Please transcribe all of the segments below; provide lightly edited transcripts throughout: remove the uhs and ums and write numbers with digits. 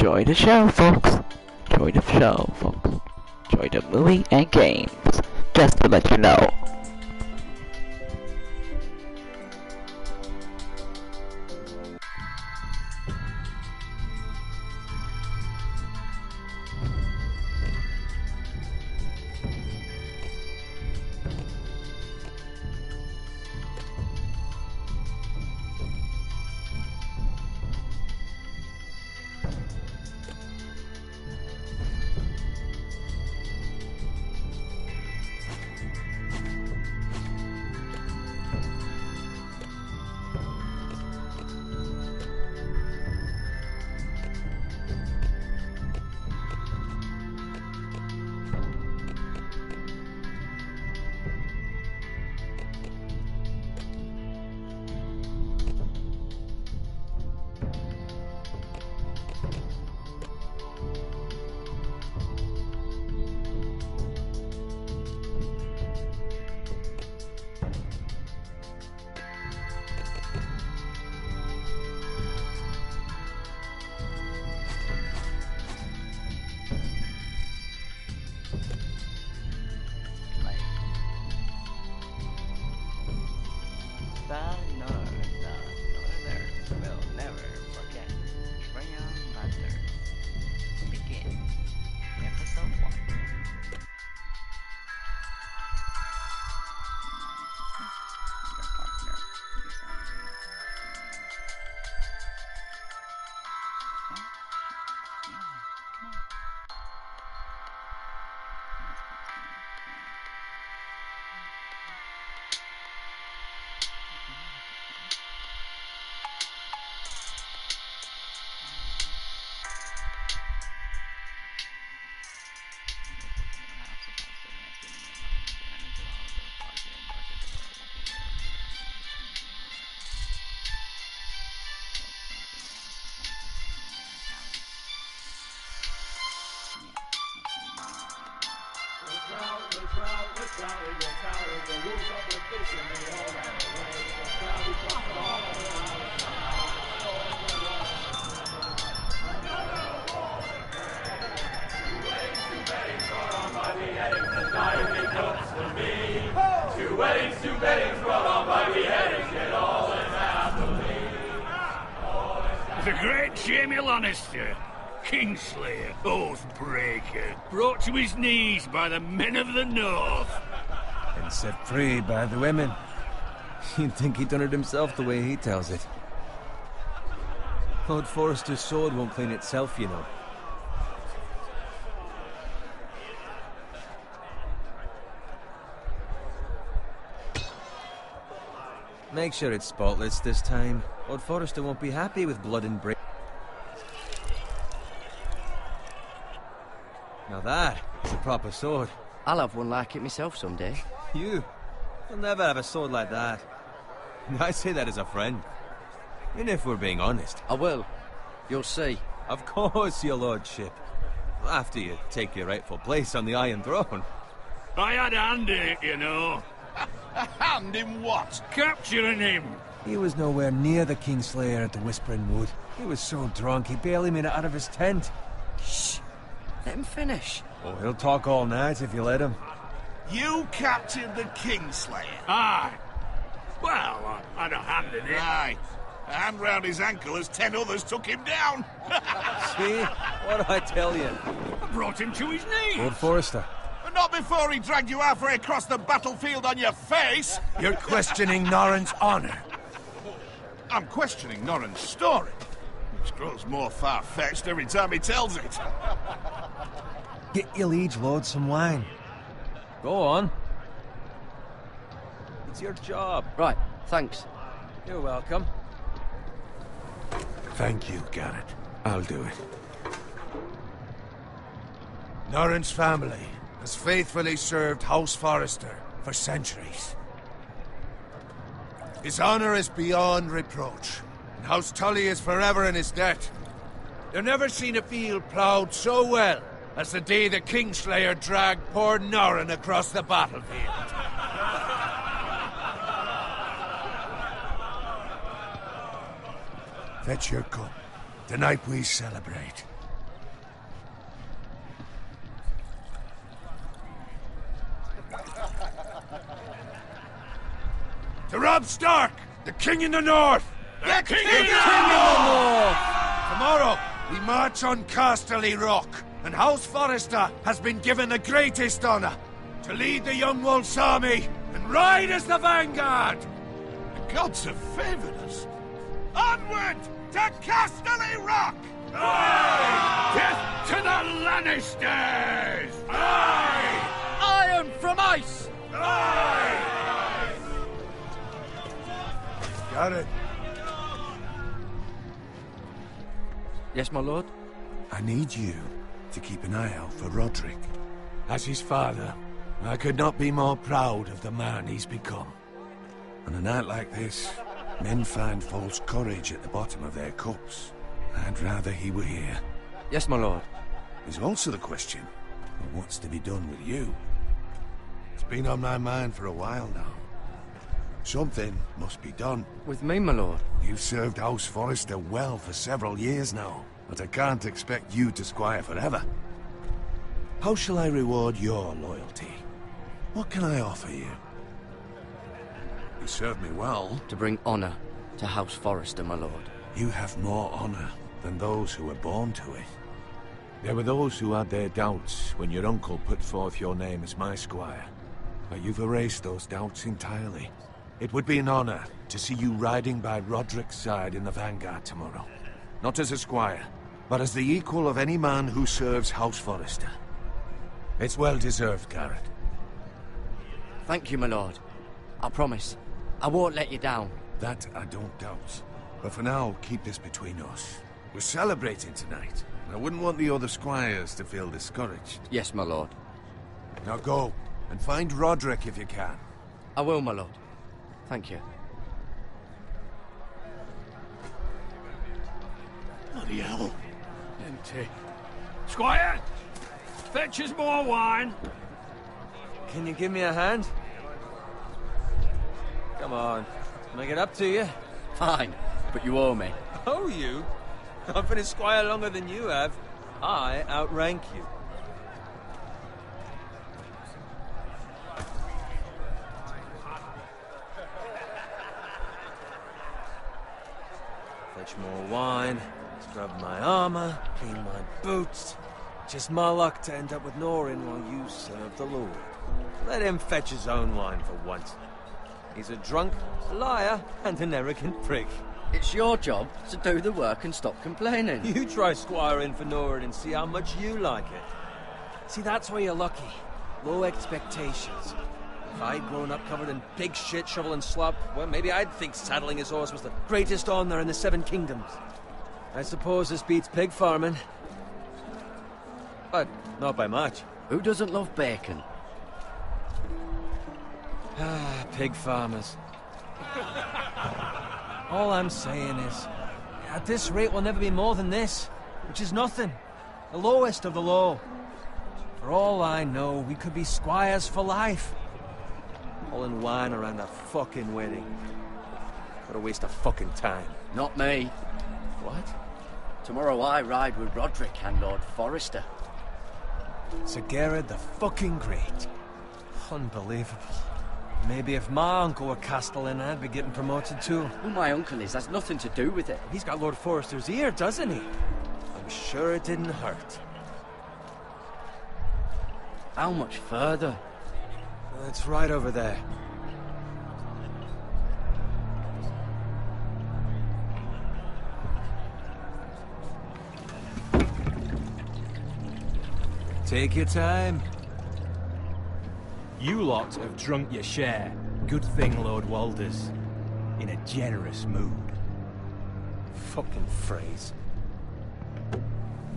Enjoy the show, folks. Enjoy the show, folks. Enjoy the movie and games. Just to let you know. The great Jamie Lannister, Kingslayer, Oathbreaker, brought to his knees by the men of the North. And set free by the women. You'd think he'd done it himself the way he tells it. Lord Forrester's sword won't clean itself, you know. Make sure it's spotless this time. Lord Forrester won't be happy with blood and brain. Now that is a proper sword. I'll have one like it myself someday. You? You'll never have a sword like that. I say that as a friend. And if we're being honest. I will. You'll see. Of course, your lordship. After you take your rightful place on the Iron Throne. I had a hand in it, you know. A hand in what? Capturing him. He was nowhere near the Kingslayer at the Whispering Wood. He was so drunk he barely made it out of his tent. Shh. Let him finish. Oh, he'll talk all night if you let him. You captured the Kingslayer? Aye. Well, I had a hand in it. Aye. A hand round his ankle as 10 others took him down. See? What'd I tell you? I brought him to his knees. Lord Forrester. But not before he dragged you halfway across the battlefield on your face. You're questioning Norrin's honor. I'm questioning Norrin's story, which grows more far-fetched every time he tells it. Get your liege lord some wine. Go on. It's your job. Right, thanks. You're welcome. Thank you, Garrett. I'll do it. Norrin's family has faithfully served House Forrester for centuries. His honor is beyond reproach, and House Tully is forever in his debt. They've never seen a field ploughed so well as the day the Kingslayer dragged poor Norrin across the battlefield. Fetch your cup. Tonight we celebrate. Robb Stark, the king in the north! The king in Tomorrow, we march on Casterly Rock, and House Forrester has been given the greatest honor to lead the Young Wolf's army and ride as the vanguard! The gods have favored us. Onward to Casterly Rock! Death to the Lannisters! Iron from ice! Got it. Yes, my lord? I need you to keep an eye out for Roderick. As his father, I could not be more proud of the man he's become. On a night like this, men find false courage at the bottom of their cups. I'd rather he were here. Yes, my lord. There's also the question of what's to be done with you. It's been on my mind for a while now. Something must be done. With me, my lord? You've served House Forrester well for several years now, but I can't expect you to squire forever. How shall I reward your loyalty? What can I offer you? You served me well. To bring honor to House Forrester, my lord. You have more honor than those who were born to it. There were those who had their doubts when your uncle put forth your name as my squire. But you've erased those doubts entirely. It would be an honor to see you riding by Roderick's side in the vanguard tomorrow. Not as a squire, but as the equal of any man who serves House Forrester. It's well deserved, Garrett. Thank you, my lord. I promise. I won't let you down. That I don't doubt. But for now, keep this between us. We're celebrating tonight. I wouldn't want the other squires to feel discouraged. Yes, my lord. Now go, and find Roderick if you can. I will, my lord. Thank you. Bloody hell. Empty. Squire! Fetch us more wine. Can you give me a hand? Come on. Make it up to you. Fine, but you owe me. Oh, you? I've been a squire longer than you have. I outrank you. Fetch more wine, scrub my armor, clean my boots. Just my luck to end up with Norin while you serve the Lord. Let him fetch his own wine for once. He's a drunk, a liar, and an arrogant prick. It's your job to do the work and stop complaining. You try squiring for Norin and see how much you like it. See, that's why you're lucky. Low expectations. If I'd grown up covered in pig shit, shovel and slop, well, maybe I'd think saddling his horse was the greatest honor in the Seven Kingdoms. I suppose this beats pig farming. But not by much. Who doesn't love bacon? Ah, pig farmers. All I'm saying is, at this rate we'll never be more than this, which is nothing. The lowest of the low. For all I know, we could be squires for life. Hauling wine around a fucking wedding. What a waste of fucking time. Not me. What? Tomorrow I ride with Roderick and Lord Forrester. Sir Garrett the fucking Great. Unbelievable. Maybe if my uncle were Castellan, I'd be getting promoted too. Who my uncle is has nothing to do with it. He's got Lord Forrester's ear, doesn't he? I'm sure it didn't hurt. How much further? It's right over there. Take your time. You lot have drunk your share. Good thing Lord Walder's in a generous mood. Fucking phrase.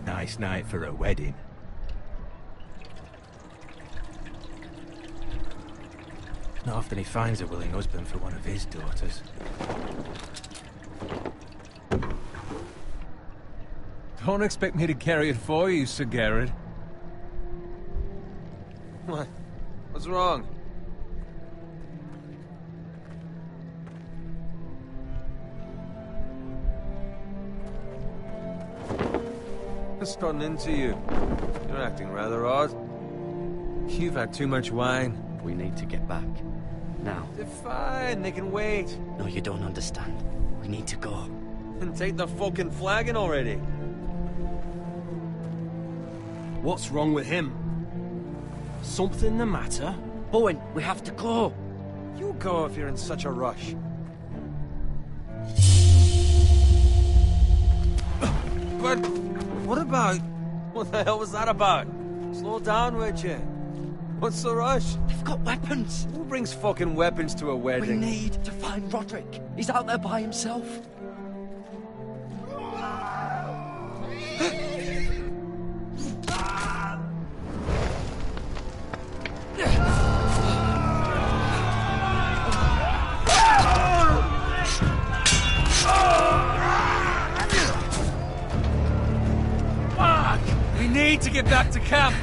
Nice night for a wedding. Not often he finds a willing husband for one of his daughters. Don't expect me to carry it for you, Sir Garrett. What? What's wrong? What's gotten into you? You're acting rather odd. You've had too much wine. We need to get back. now. They're fine, they can wait. No, you don't understand. We need to go. And take the fucking flagon already. What's wrong with him? Something the matter? Bowen, we have to go. You go if you're in such a rush. But what about... What the hell was that about? Slow down, would you? What's the rush? They've got weapons. Who brings fucking weapons to a We wedding? need to find Roderick. He's out there by himself. We need to get back to camp.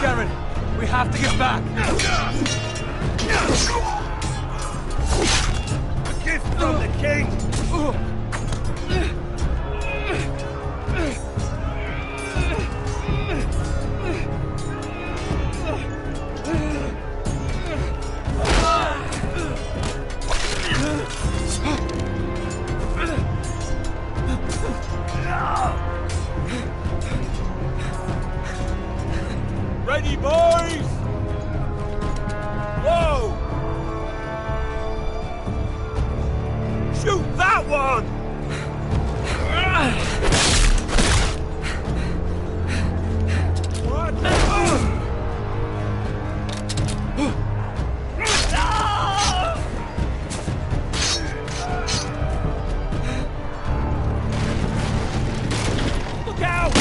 Garen, we have to get back. A gift from the king! Ready, boys! Whoa! Shoot that one! What? Look out!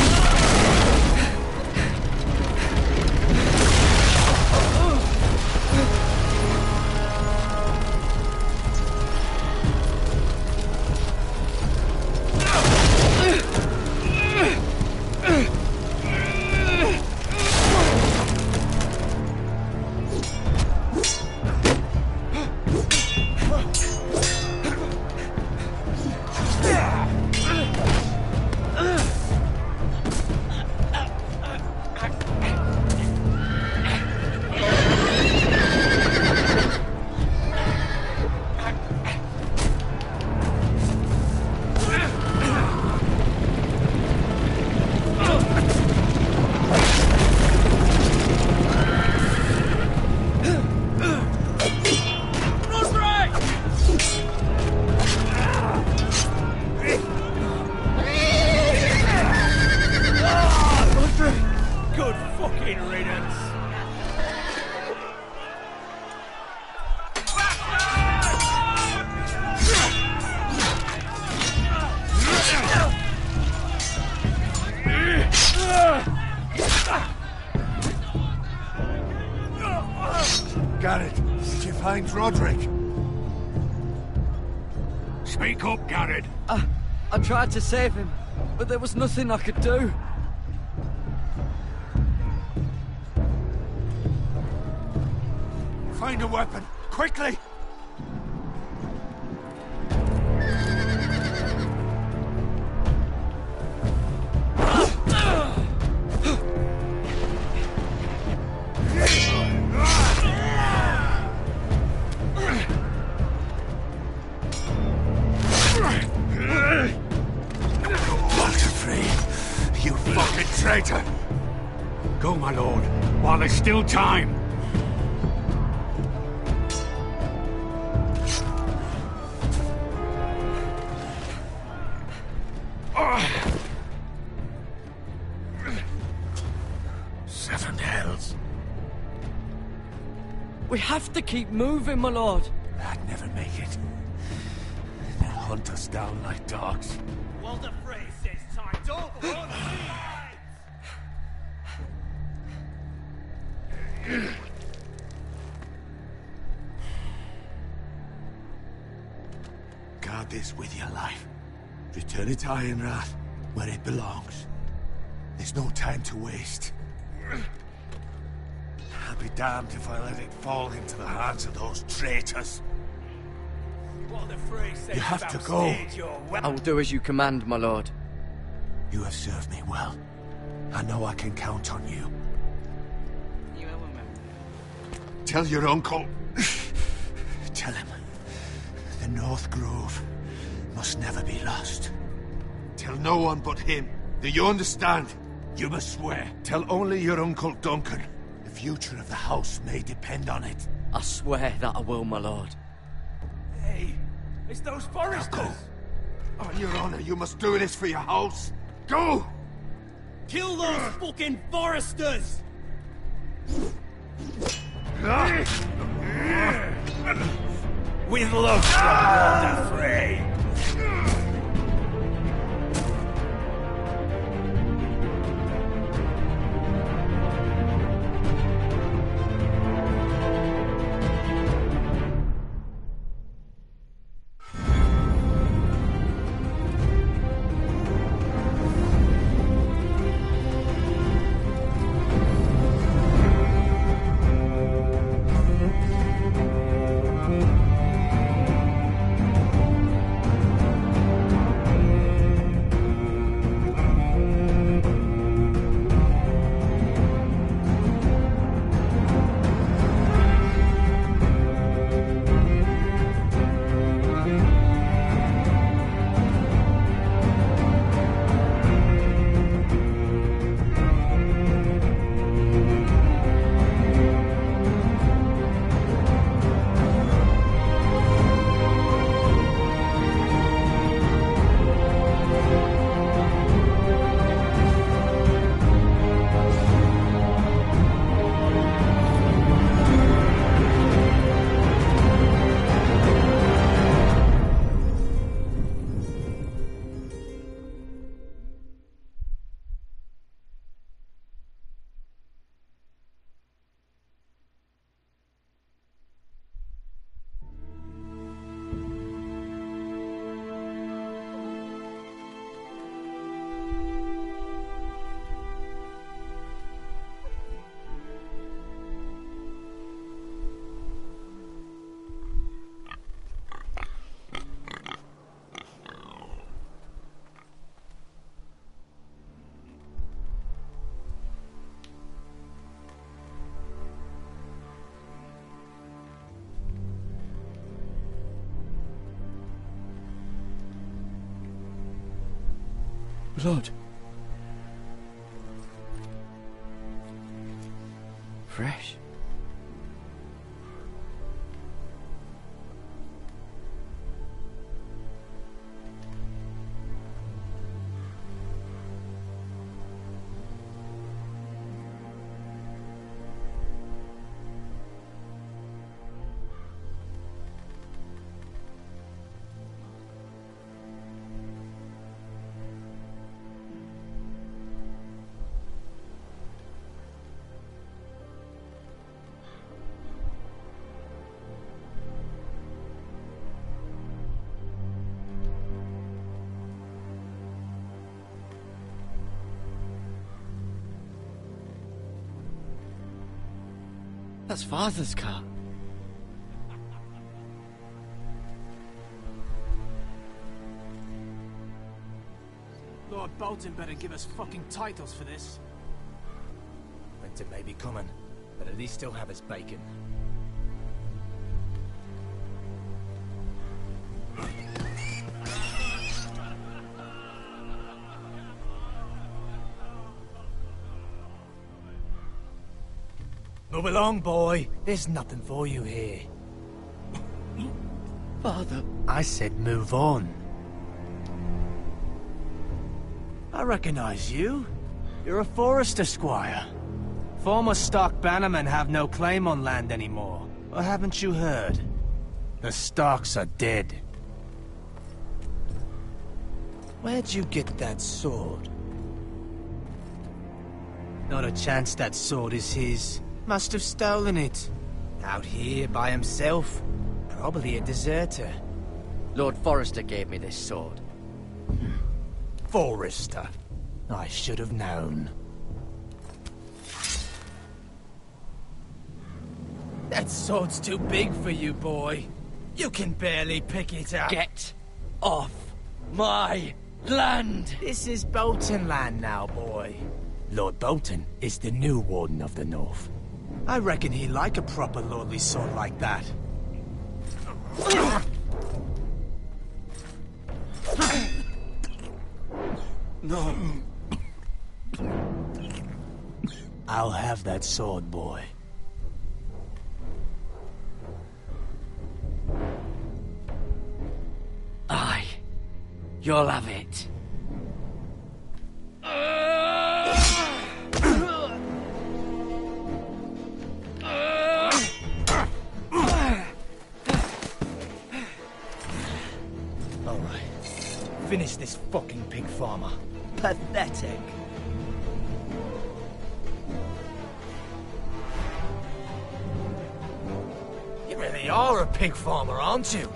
Good fucking riddance. Garrett, did you find Roderick? Speak up, Garrett. I tried to save him, but there was nothing I could do. Find a weapon, quickly! You fucking traitor! Go, my lord, while there's still time. Seven hells. We have to keep moving, my lord. I'd never make it. They'll hunt us down like dogs. Well, the phrase says time. Don't run, Guard this with your life. Return it to Ironrath, where it belongs. There's no time to waste. be damned if I let it fall into the hands of those traitors. You have to go. I will do as you command, my lord. You have served me well. I know I can count on you. Tell your uncle. Tell him. The North Grove must never be lost. Tell no one but him. Do you understand? You must swear. Tell only your Uncle Duncan. The future of the house may depend on it. I swear that I will, my lord. Hey, it's those foresters! Go. On your honor, you must do this for your house. Go! Kill those fucking foresters! With love from Lord Frey. Blood. Fresh. That's Father's car. Lord Bolton better give us fucking titles for this. Winter may be coming, but at least still have his bacon. Move along, boy. There's nothing for you here. Father. I said move on. I recognize you. You're a Forester squire. Former Stark bannermen have no claim on land anymore. Or haven't you heard? The Starks are dead. Where'd you get that sword? Not a chance that sword is his. Must have stolen it. Out here by himself. Probably a deserter. Lord Forrester gave me this sword. Forrester. I should have known. That sword's too big for you, boy. You can barely pick it up. Get off my land! This is Bolton land now, boy. Lord Bolton is the new Warden of the North. I reckon he'd like a proper lordly sword like that. No. I'll have that sword, boy. Aye. You'll have it. Alright. Finish this fucking pig farmer. Pathetic. You really are a pig farmer, aren't you?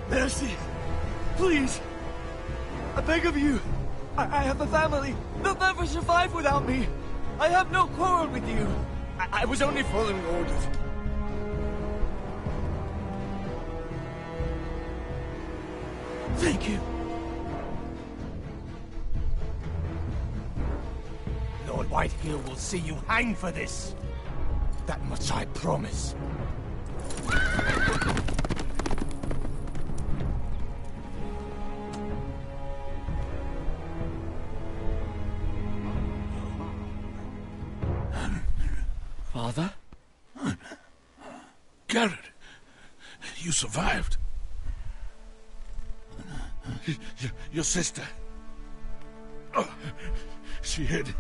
Mercy! Please! I beg of you! I have a family! They'll never survive without me! I have no quarrel with you! I was only following orders. Thank you! Lord Whitehill will see you hang for this. That much I promise. Father? Garrett, you survived. Your sister. Oh, she hid.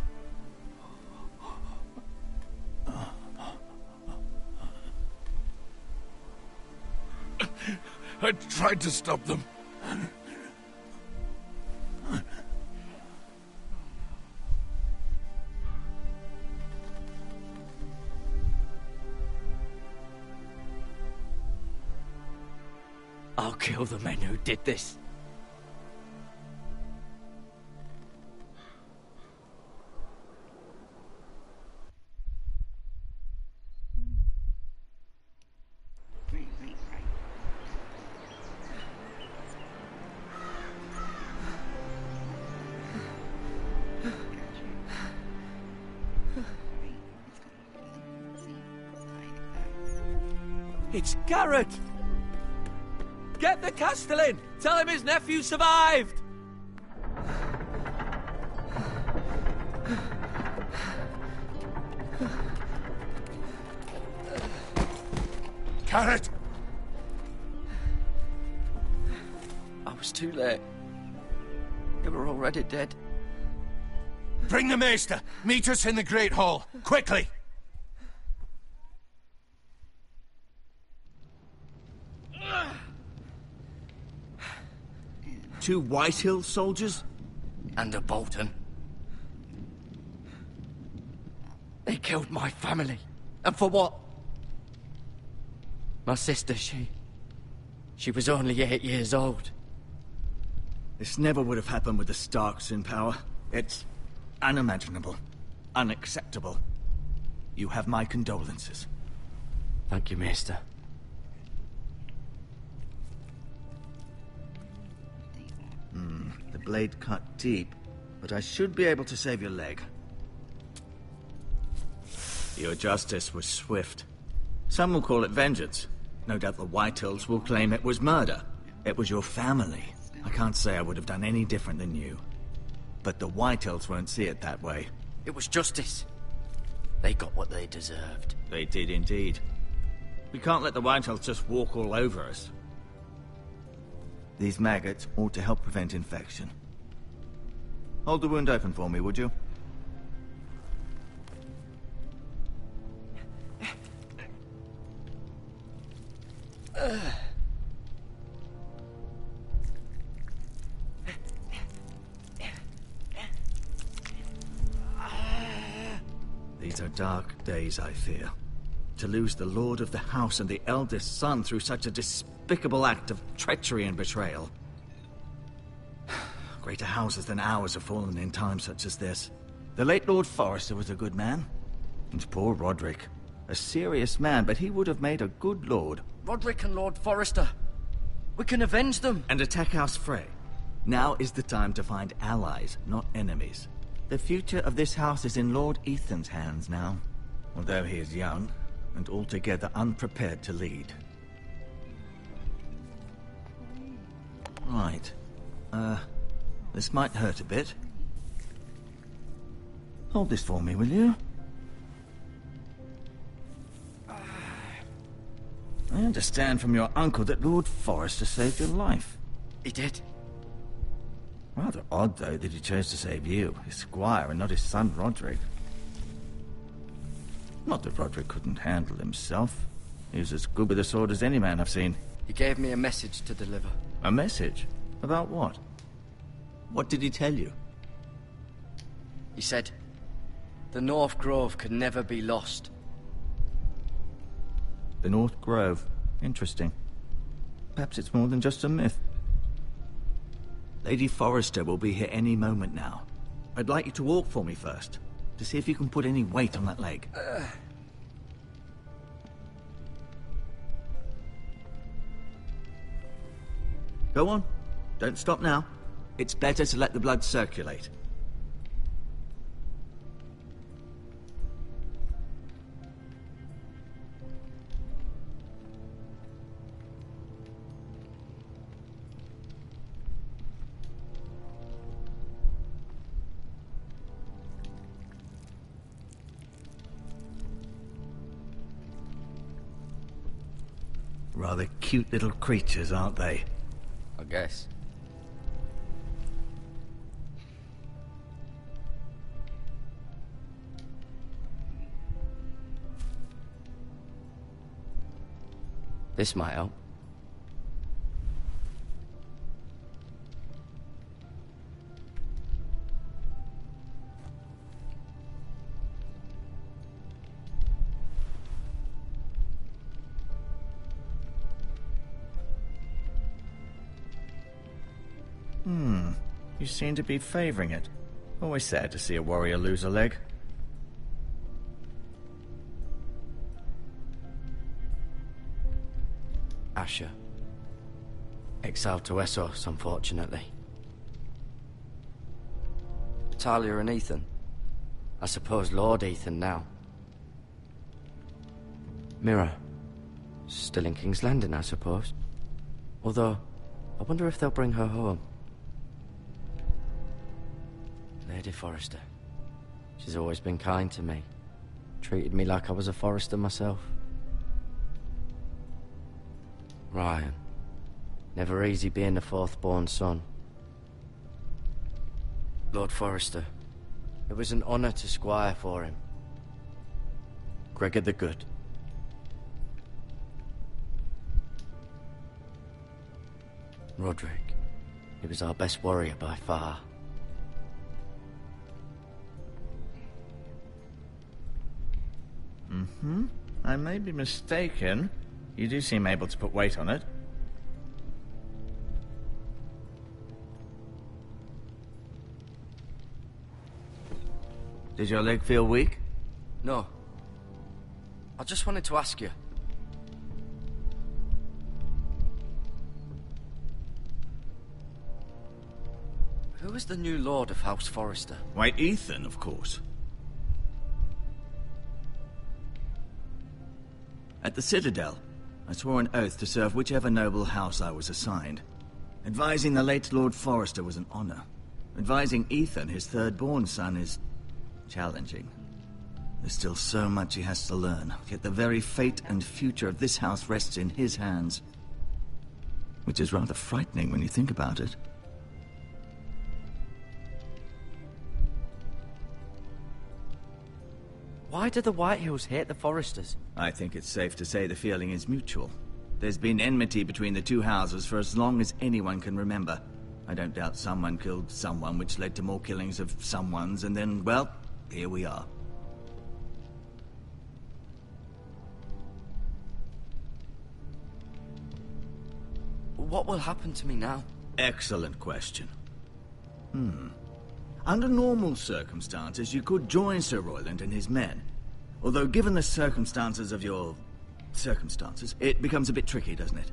I tried to stop them. I'll kill the men who did this. It's Garrett! Get the Castellan! Tell him his nephew survived! Garrett! I was too late. They were already dead. Bring the Maester! Meet us in the Great Hall! Quickly! Two Whitehill soldiers? And a Bolton. They killed my family. And for what? My sister, she was only 8 years old. This never would have happened with the Starks in power. It's unimaginable. Unacceptable. You have my condolences. Thank you, Maester. The blade cut deep, but I should be able to save your leg. Your justice was swift. Some will call it vengeance. No doubt the Whitehills will claim it was murder. It was your family. I can't say I would have done any different than you. But the Whitehills won't see it that way. It was justice. They got what they deserved. They did indeed. We can't let the Whitehills just walk all over us. These maggots ought to help prevent infection. Hold the wound open for me, would you? These are dark days, I fear. To lose the lord of the house and the eldest son through such a despicable act of treachery and betrayal. Greater houses than ours have fallen in times such as this. The late Lord Forrester was a good man. And poor Roderick. A serious man, but he would have made a good lord. Roderick and Lord Forrester. We can avenge them. And attack House Frey. Now is the time to find allies, not enemies. The future of this house is in Lord Ethan's hands now. Although he is young, and altogether unprepared to lead. Right. This might hurt a bit. Hold this for me, will you? I understand from your uncle that Lord Forrester saved your life. He did. Rather odd, though, that he chose to save you, his squire, and not his son Roderick. Not that Roderick couldn't handle himself. He was as good with a sword as any man I've seen. He gave me a message to deliver. A message? About what? What did he tell you? He said, the North Grove could never be lost. The North Grove. Interesting. Perhaps it's more than just a myth. Lady Forrester will be here any moment now. I'd like you to walk for me first, to see if you can put any weight on that leg. Go on. Don't stop now. It's better to let the blood circulate. Rather cute little creatures, aren't they? I guess. This might help. You seem to be favoring it. Always sad to see a warrior lose a leg. Asher. Exiled to Essos, unfortunately. Talia and Ethan. I suppose Lord Ethan now. Mira. Still in King's Landing, I suppose. Although, I wonder if they'll bring her home. Lady Forrester. She's always been kind to me. Treated me like I was a Forrester myself. Ryan. Never easy being the fourth-born son. Lord Forrester. It was an honor to squire for him. Gregor the Good. Roderick. He was our best warrior by far. I may be mistaken. You do seem able to put weight on it. Did your leg feel weak? No. I just wanted to ask you. Who is the new Lord of House Forrester? Why, Ethan, of course. At the Citadel, I swore an oath to serve whichever noble house I was assigned. Advising the late Lord Forrester was an honor. Advising Ethan, his third-born son, is challenging. There's still so much he has to learn, yet the very fate and future of this house rests in his hands. Which is rather frightening when you think about it. Why do the Whitehills hate the Foresters? I think it's safe to say the feeling is mutual. There's been enmity between the two houses for as long as anyone can remember. I don't doubt someone killed someone, which led to more killings of someones, and then, well, here we are. What will happen to me now? Excellent question. Under normal circumstances, you could join Sir Royland and his men. Although, given the circumstances of your... circumstances, it becomes a bit tricky, doesn't it?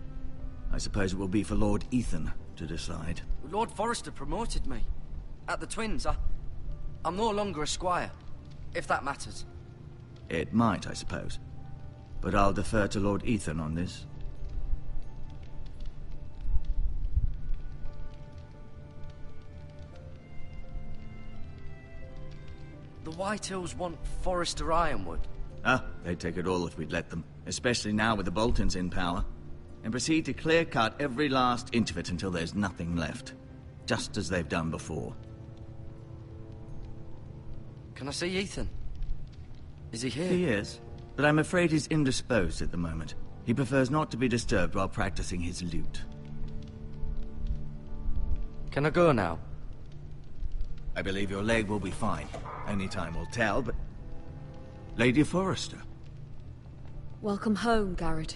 I suppose it will be for Lord Ethan to decide. Lord Forrester promoted me. At the Twins, I'm no longer a squire, if that matters. It might, I suppose. But I'll defer to Lord Ethan on this. The Whitehills want Forrester Ironwood. They'd take it all if we'd let them. Especially now with the Boltons in power. And proceed to clear-cut every last inch of it until there's nothing left. Just as they've done before. Can I see Ethan? Is he here? He is. But I'm afraid he's indisposed at the moment. He prefers not to be disturbed while practicing his lute. Can I go now? I believe your leg will be fine. Only time will tell, but... Lady Forrester. Welcome home, Garrett.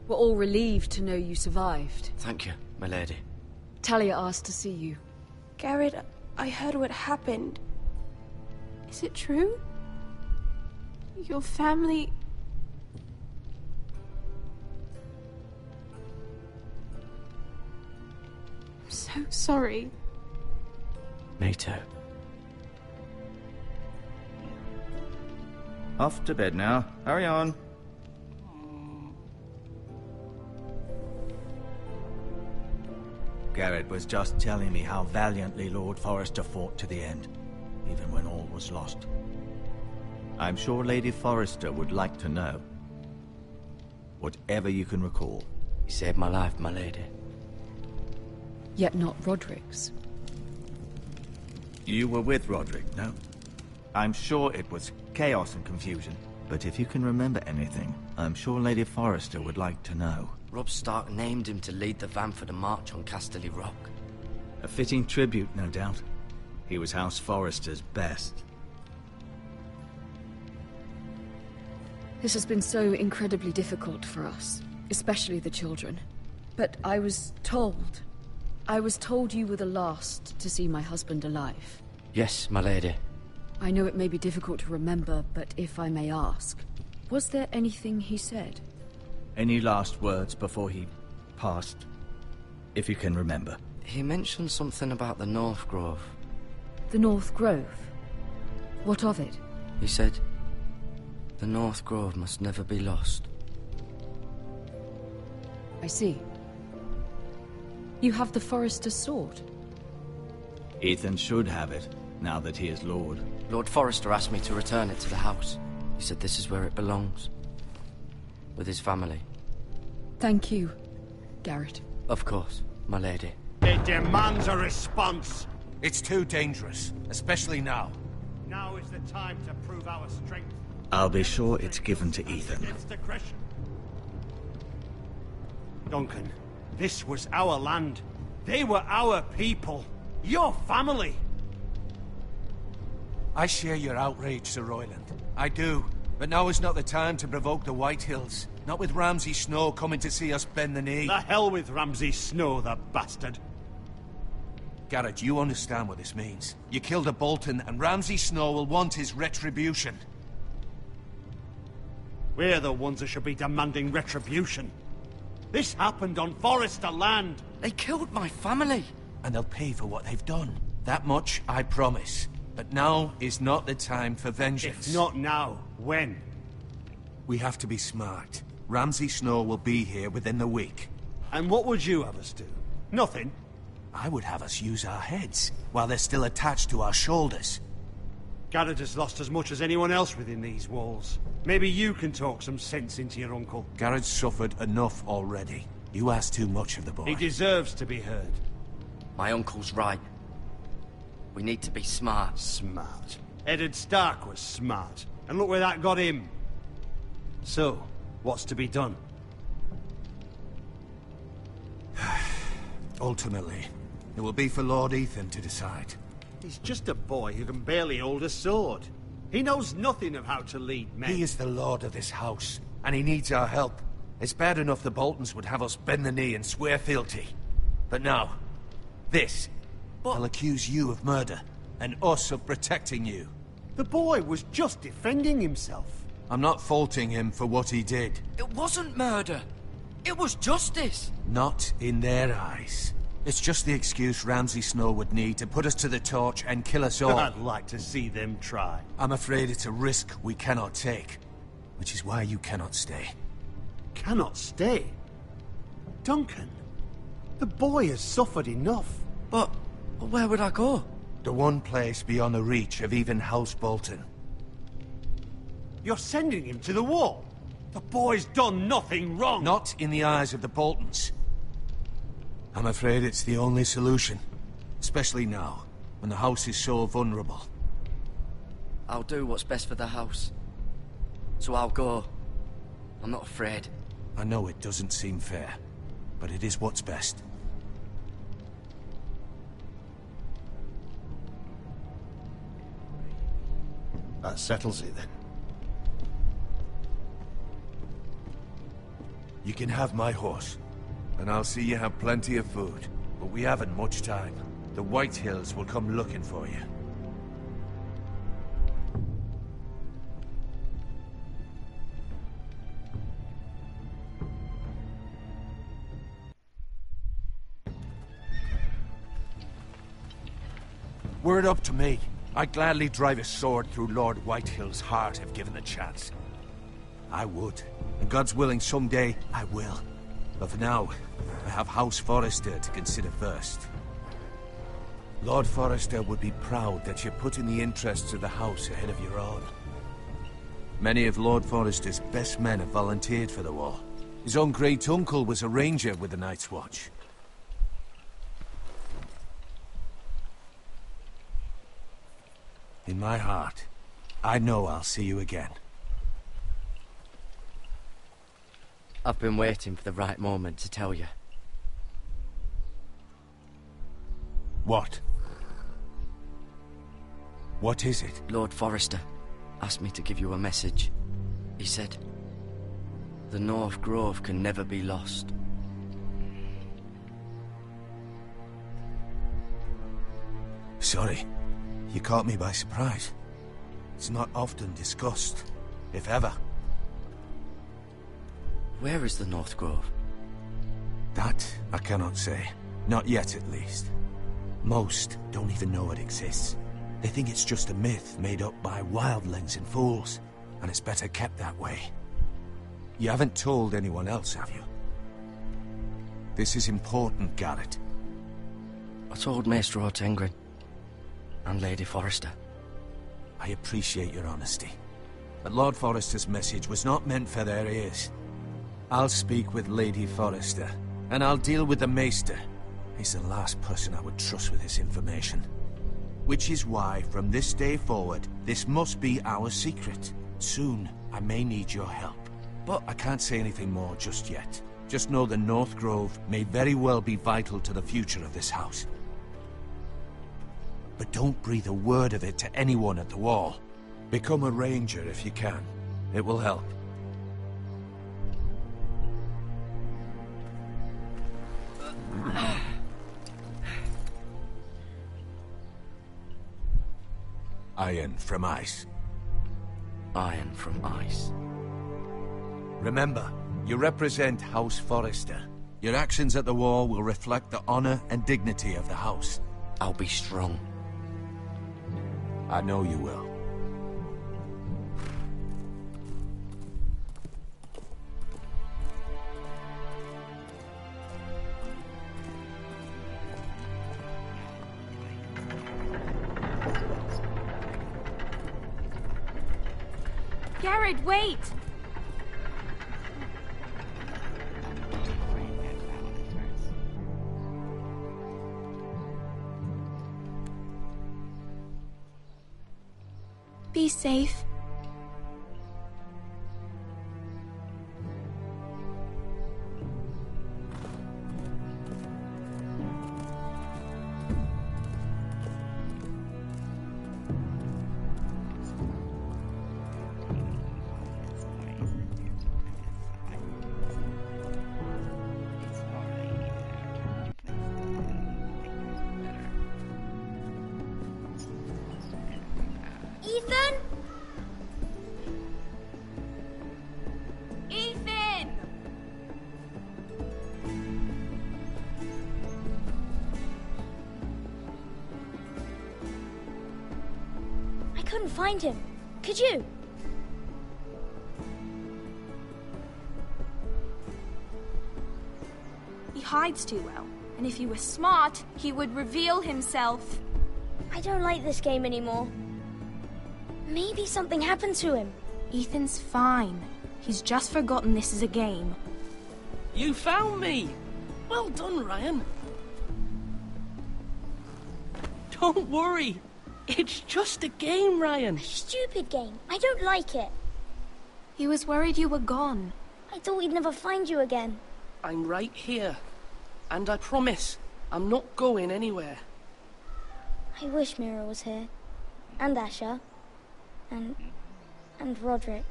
We're all relieved to know you survived. Thank you, my lady. Talia asked to see you. Garrett, I heard what happened. Is it true? Your family... I'm so sorry. Me too. Off to bed now. Hurry on. Garrett was just telling me how valiantly Lord Forrester fought to the end, even when all was lost. I'm sure Lady Forrester would like to know. Whatever you can recall. You saved my life, my lady. Yet not Roderick's. You were with Roderick, no? I'm sure it was chaos and confusion. But if you can remember anything, I'm sure Lady Forrester would like to know. Robb Stark named him to lead the van for the march on Casterly Rock. A fitting tribute, no doubt. He was House Forrester's best. This has been so incredibly difficult for us, especially the children. But I was told you were the last to see my husband alive. Yes, my lady. I know it may be difficult to remember, but if I may ask, was there anything he said? Any last words before he passed? If you can remember. He mentioned something about the North Grove. The North Grove? What of it? He said, the North Grove must never be lost. I see. You have the Forester's sword. Ethan should have it, now that he is Lord. Lord Forrester asked me to return it to the house. He said this is where it belongs. With his family. Thank you, Garrett. Of course, my lady. It demands a response. It's too dangerous, especially now. Now is the time to prove our strength. I'll be sure it's given to Ethan. Against aggression. Duncan, this was our land. They were our people. Your family. I share your outrage, Sir Royland. I do. But now is not the time to provoke the Whitehills. Not with Ramsay Snow coming to see us bend the knee. The hell with Ramsay Snow, the bastard. Garrett, you understand what this means. You killed a Bolton, and Ramsay Snow will want his retribution. We're the ones that should be demanding retribution. This happened on Forrester land. They killed my family. And they'll pay for what they've done. That much, I promise. But now is not the time for vengeance. If not now, when? We have to be smart. Ramsay Snow will be here within the week. And what would you have us do? Nothing. I would have us use our heads, while they're still attached to our shoulders. Garrett has lost as much as anyone else within these walls. Maybe you can talk some sense into your uncle. Garrett's suffered enough already. You ask too much of the boy. He deserves to be heard. My uncle's right. We need to be smart. Smart. Eddard Stark was smart. And look where that got him. So, what's to be done? Ultimately, it will be for Lord Ethan to decide. He's just a boy who can barely hold a sword. He knows nothing of how to lead men. He is the lord of this house, and he needs our help. It's bad enough the Boltons would have us bend the knee and swear fealty. But now, this. They'll accuse you of murder, and us of protecting you. The boy was just defending himself. I'm not faulting him for what he did. It wasn't murder. It was justice. Not in their eyes. It's just the excuse Ramsay Snow would need to put us to the torch and kill us all. I'd like to see them try. I'm afraid it's a risk we cannot take, which is why you cannot stay. Cannot stay? Duncan, the boy has suffered enough. But where would I go? The one place beyond the reach of even House Bolton. You're sending him to the wall? The boy's done nothing wrong. Not in the eyes of the Boltons. I'm afraid it's the only solution. Especially now, when the house is so vulnerable. I'll do what's best for the house. So I'll go. I'm not afraid. I know it doesn't seem fair, but it is what's best. That settles it then. You can have my horse, and I'll see you have plenty of food. But we haven't much time. The White Hills will come looking for you. Were it up to me, I'd gladly drive a sword through Lord Whitehill's heart if given the chance. I would. And God's willing, someday I will. But for now, I have House Forrester to consider first. Lord Forrester would be proud that you're putting the interests of the house ahead of your own. Many of Lord Forrester's best men have volunteered for the war. His own great-uncle was a ranger with the Night's Watch. In my heart, I know I'll see you again. I've been waiting for the right moment to tell you. What? What is it? Lord Forrester asked me to give you a message. He said, the North Grove can never be lost. Sorry. You caught me by surprise. It's not often discussed, if ever. Where is the North Grove? That I cannot say. Not yet, at least. Most don't even know it exists. They think it's just a myth made up by wildlings and fools, and it's better kept that way. You haven't told anyone else, have you? This is important, Garrett. I told Maester Ortengren and Lady Forrester. I appreciate your honesty, but Lord Forrester's message was not meant for their ears. I'll speak with Lady Forrester, and I'll deal with the Maester. He's the last person I would trust with this information. Which is why, from this day forward, this must be our secret. Soon, I may need your help. But I can't say anything more just yet. Just know the North Grove may very well be vital to the future of this house. But don't breathe a word of it to anyone at the wall. Become a ranger if you can. It will help. Iron from ice. Iron from ice. Remember, you represent House Forrester. Your actions at the war will reflect the honor and dignity of the house. I'll be strong. I know you will. Garrett, wait! Be safe. Ethan? Ethan! I couldn't find him. Could you? He hides too well, and if he were smart, he would reveal himself. I don't like this game anymore. Maybe something happened to him. Ethan's fine. He's just forgotten this is a game. You found me! Well done, Ryan. Don't worry. It's just a game, Ryan. A stupid game. I don't like it. He was worried you were gone. I thought we'd never find you again. I'm right here. And I promise, I'm not going anywhere. I wish Mira was here. And Asher. And Roderick.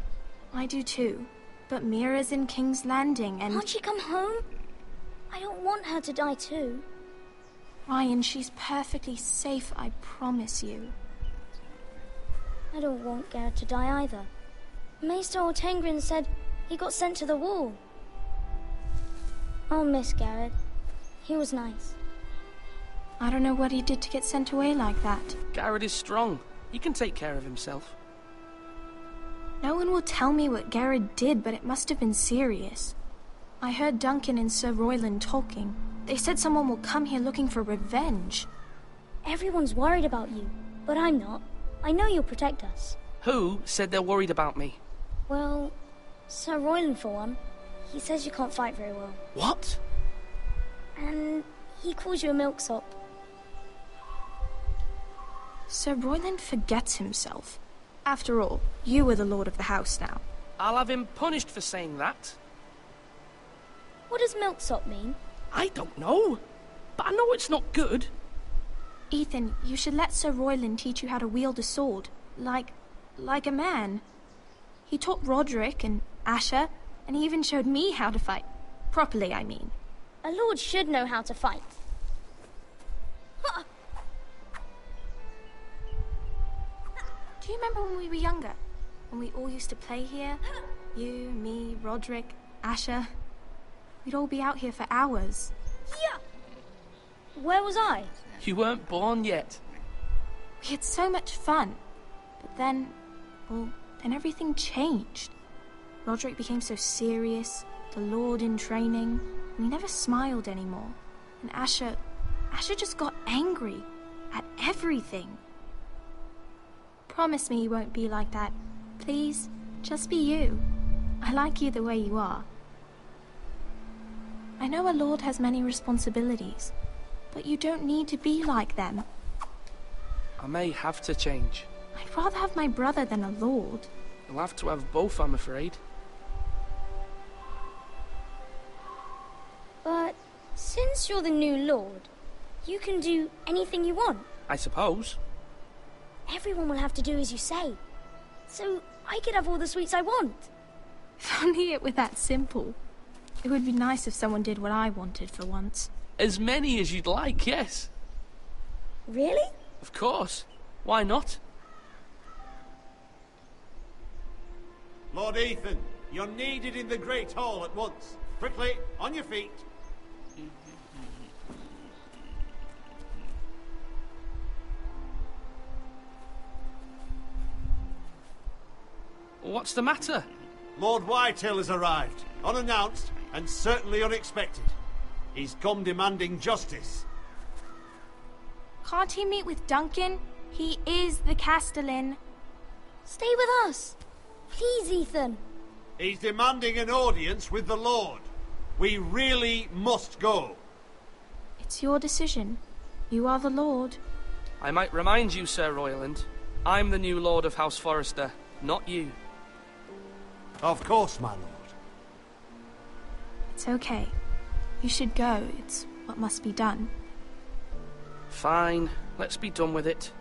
I do too. But Mira's in King's Landing and... Can't she come home? I don't want her to die too. Ryan, she's perfectly safe, I promise you. I don't want Garrett to die either. Maester Ortengrin said he got sent to the wall. I'll miss Garrett. He was nice. I don't know what he did to get sent away like that. Garrett is strong. He can take care of himself. No one will tell me what Garrett did, but it must have been serious. I heard Duncan and Sir Royland talking. They said someone will come here looking for revenge. Everyone's worried about you, but I'm not. I know you'll protect us. Who said they're worried about me? Well, Sir Royland for one. He says you can't fight very well. What? And he calls you a milksop. Sir Royland forgets himself. After all, you are the lord of the house now. I'll have him punished for saying that. What does milksop mean? I don't know, but I know it's not good. Ethan, you should let Sir Royland teach you how to wield a sword, like a man. He taught Roderick and Asher, and he even showed me how to fight. Properly, I mean. A lord should know how to fight. Do you remember when we were younger? When we all used to play here? You, me, Roderick, Asher. We'd all be out here for hours. Yeah. Where was I? You weren't born yet. We had so much fun. But then, well, then everything changed. Roderick became so serious, the Lord in training, and he never smiled anymore. And Asher just got angry at everything. Promise me you won't be like that. Please, just be you. I like you the way you are. I know a lord has many responsibilities, but you don't need to be like them. I may have to change. I'd rather have my brother than a lord. I'll have to have both, I'm afraid. But since you're the new lord, you can do anything you want. I suppose. Everyone will have to do as you say. So I could have all the sweets I want. If only it were that simple. It would be nice if someone did what I wanted for once. As many as you'd like, yes. Really? Of course. Why not? Lord Ethan, you're needed in the Great Hall at once. Quickly, on your feet. What's the matter? Lord Whitetail has arrived, unannounced and certainly unexpected. He's come demanding justice. Can't he meet with Duncan? He is the Castellan. Stay with us. Please, Ethan. He's demanding an audience with the Lord. We really must go. It's your decision. You are the Lord. I might remind you, Sir Royland, I'm the new Lord of House Forrester, not you. Of course, my lord. It's okay. You should go. It's what must be done. Fine, let's be done with it.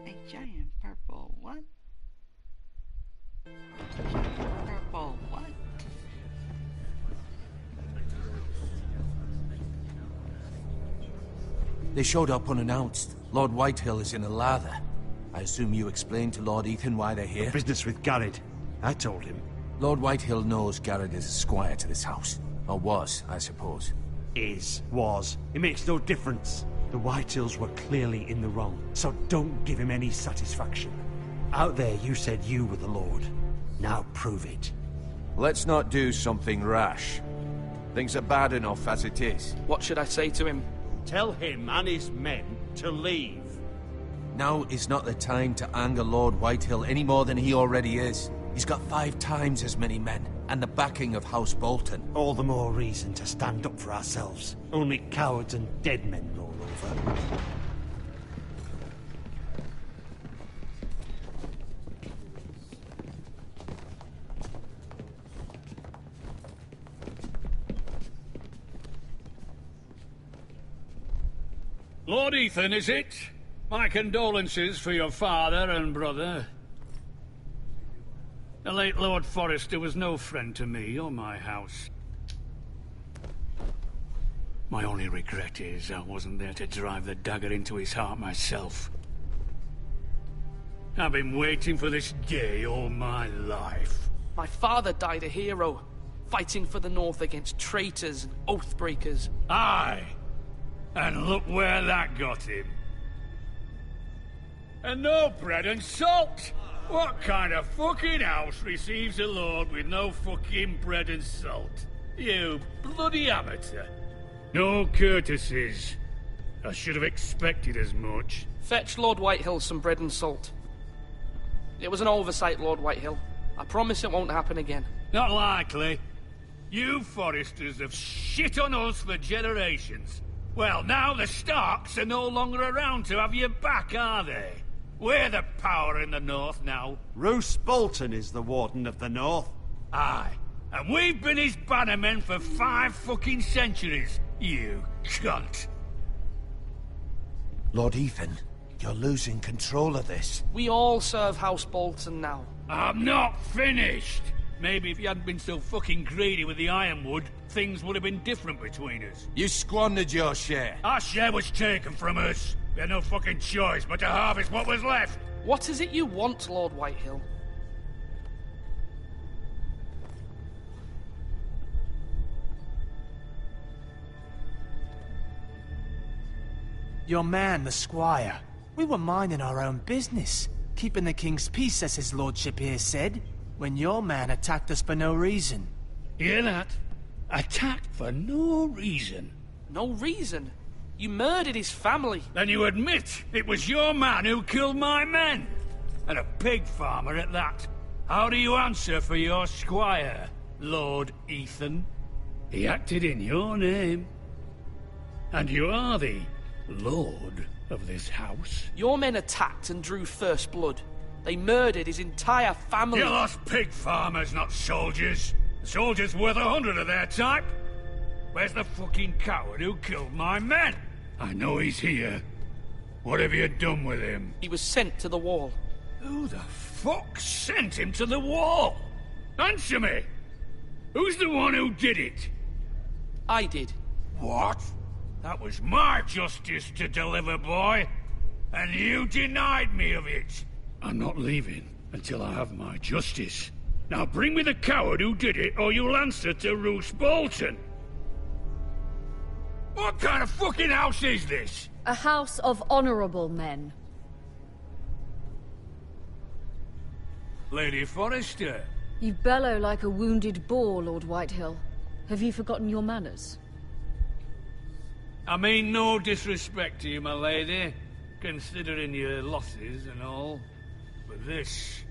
A giant purple what? Purple what? They showed up unannounced. Lord Whitehill is in a lather. I assume you explained to Lord Ethan why they're here? Business with Garrett. I told him. Lord Whitehill knows Garrett is a squire to this house. Or was, I suppose. Was. It makes no difference. The Whitehills were clearly in the wrong, so don't give him any satisfaction. Out there you said you were the Lord. Now prove it. Let's not do something rash. Things are bad enough as it is. What should I say to him? Tell him and his men to leave. Now is not the time to anger Lord Whitehill any more than he already is. He's got 5 times as many men, and the backing of House Bolton. All the more reason to stand up for ourselves. Only cowards and dead men roll over. Lord Ethan, is it? My condolences for your father and brother. The late Lord Forrester was no friend to me or my house. My only regret is I wasn't there to drive the dagger into his heart myself. I've been waiting for this day all my life. My father died a hero, fighting for the North against traitors and oath-breakers. Aye! And look where that got him. And no bread and salt! What kind of fucking house receives a lord with no fucking bread and salt? You bloody amateur. No courtesies. I should have expected as much. Fetch Lord Whitehill some bread and salt. It was an oversight, Lord Whitehill. I promise it won't happen again. Not likely. You Forresters have shit on us for generations. Well, now the Starks are no longer around to have your back, are they? We're the power in the North now. Roose Bolton is the Warden of the North. Aye. And we've been his bannermen for 5 fucking centuries, you cunt. Lord Ethan, you're losing control of this. We all serve House Bolton now. I'm not finished. Maybe if you hadn't been so fucking greedy with the ironwood, things would have been different between us. You squandered your share. Our share was taken from us. We had no fucking choice but to harvest what was left. What is it you want, Lord Whitehill? Your man, the squire. We were minding our own business, keeping the king's peace, as his lordship here said, when your man attacked us for no reason. Hear that? Attacked for no reason. No reason? You murdered his family. Then you admit it was your man who killed my men. And a pig farmer at that. How do you answer for your squire, Lord Ethan? He acted in your name. And you are the lord of this house. Your men attacked and drew first blood. They murdered his entire family. You lost pig farmers, not soldiers. The soldiers worth 100 of their type. Where's the fucking coward who killed my men? I know he's here. What have you done with him? He was sent to the wall. Who the fuck sent him to the wall? Answer me! Who's the one who did it? I did. What? That was my justice to deliver, boy. And you denied me of it. I'm not leaving until I have my justice. Now bring me the coward who did it, or you'll answer to Roose Bolton. What kind of fucking house is this? A house of honorable men. Lady Forrester. You bellow like a wounded boar, Lord Whitehill. Have you forgotten your manners? I mean no disrespect to you, my lady, considering your losses and all. But this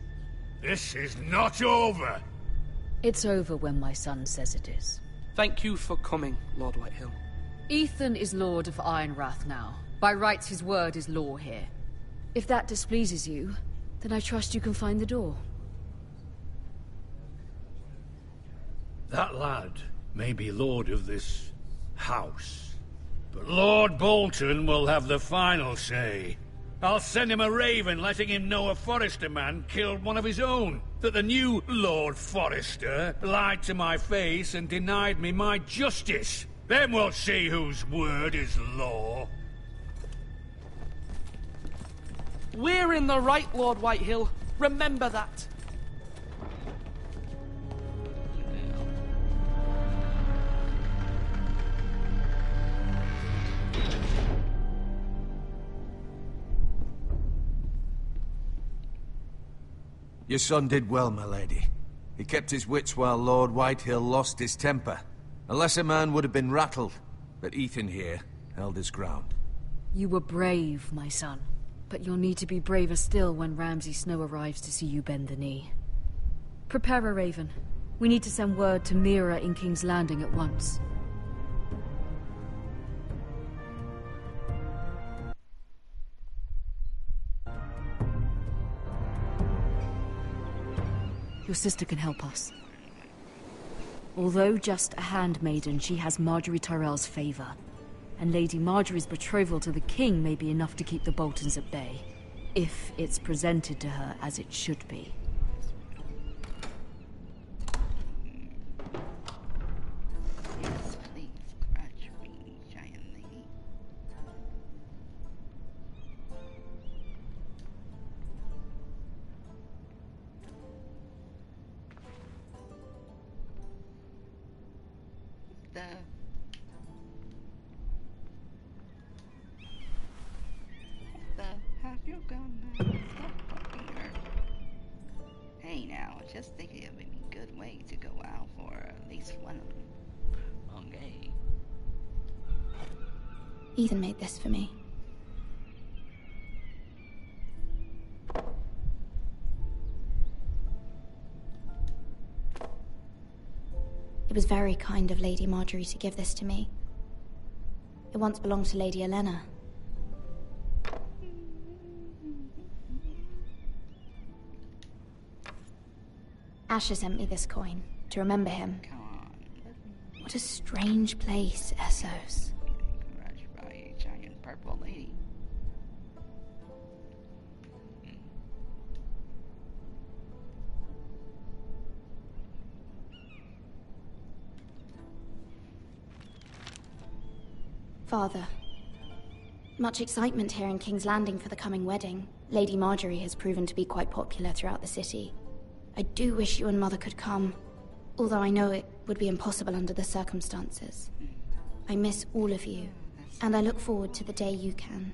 is not over. It's over when my son says it is. Thank you for coming, Lord Whitehill. Ethan is Lord of Ironrath now. By rights, his word is law here. If that displeases you, then I trust you can find the door. That lad may be lord of this house, but Lord Bolton will have the final say. I'll send him a raven letting him know a Forrester man killed one of his own, that the new Lord Forrester lied to my face and denied me my justice. Then we'll see whose word is law. We're in the right, Lord Whitehill. Remember that. Your son did well, my lady. He kept his wits while Lord Whitehill lost his temper. A lesser man would have been rattled, but Ethan here held his ground. You were brave, my son. But you'll need to be braver still when Ramsay Snow arrives to see you bend the knee. Prepare a raven. We need to send word to Mira in King's Landing at once. Your sister can help us. Although just a handmaiden, she has Marjorie Tyrell's favor. And Lady Marjorie's betrothal to the king may be enough to keep the Boltons at bay. If it's presented to her as it should be. Hey now, just thinking of any good way to go out for at least one of them. Okay. Ethan made this for me. It was very kind of Lady Marjorie to give this to me. It once belonged to Lady Elena. Asher sent me this coin to remember him. What a strange place, Essos. Crushed by a giant purple lady. Father, much excitement here in King's Landing for the coming wedding. Lady Marjorie has proven to be quite popular throughout the city. I do wish you and Mother could come, although I know it would be impossible under the circumstances. I miss all of you, and I look forward to the day you can.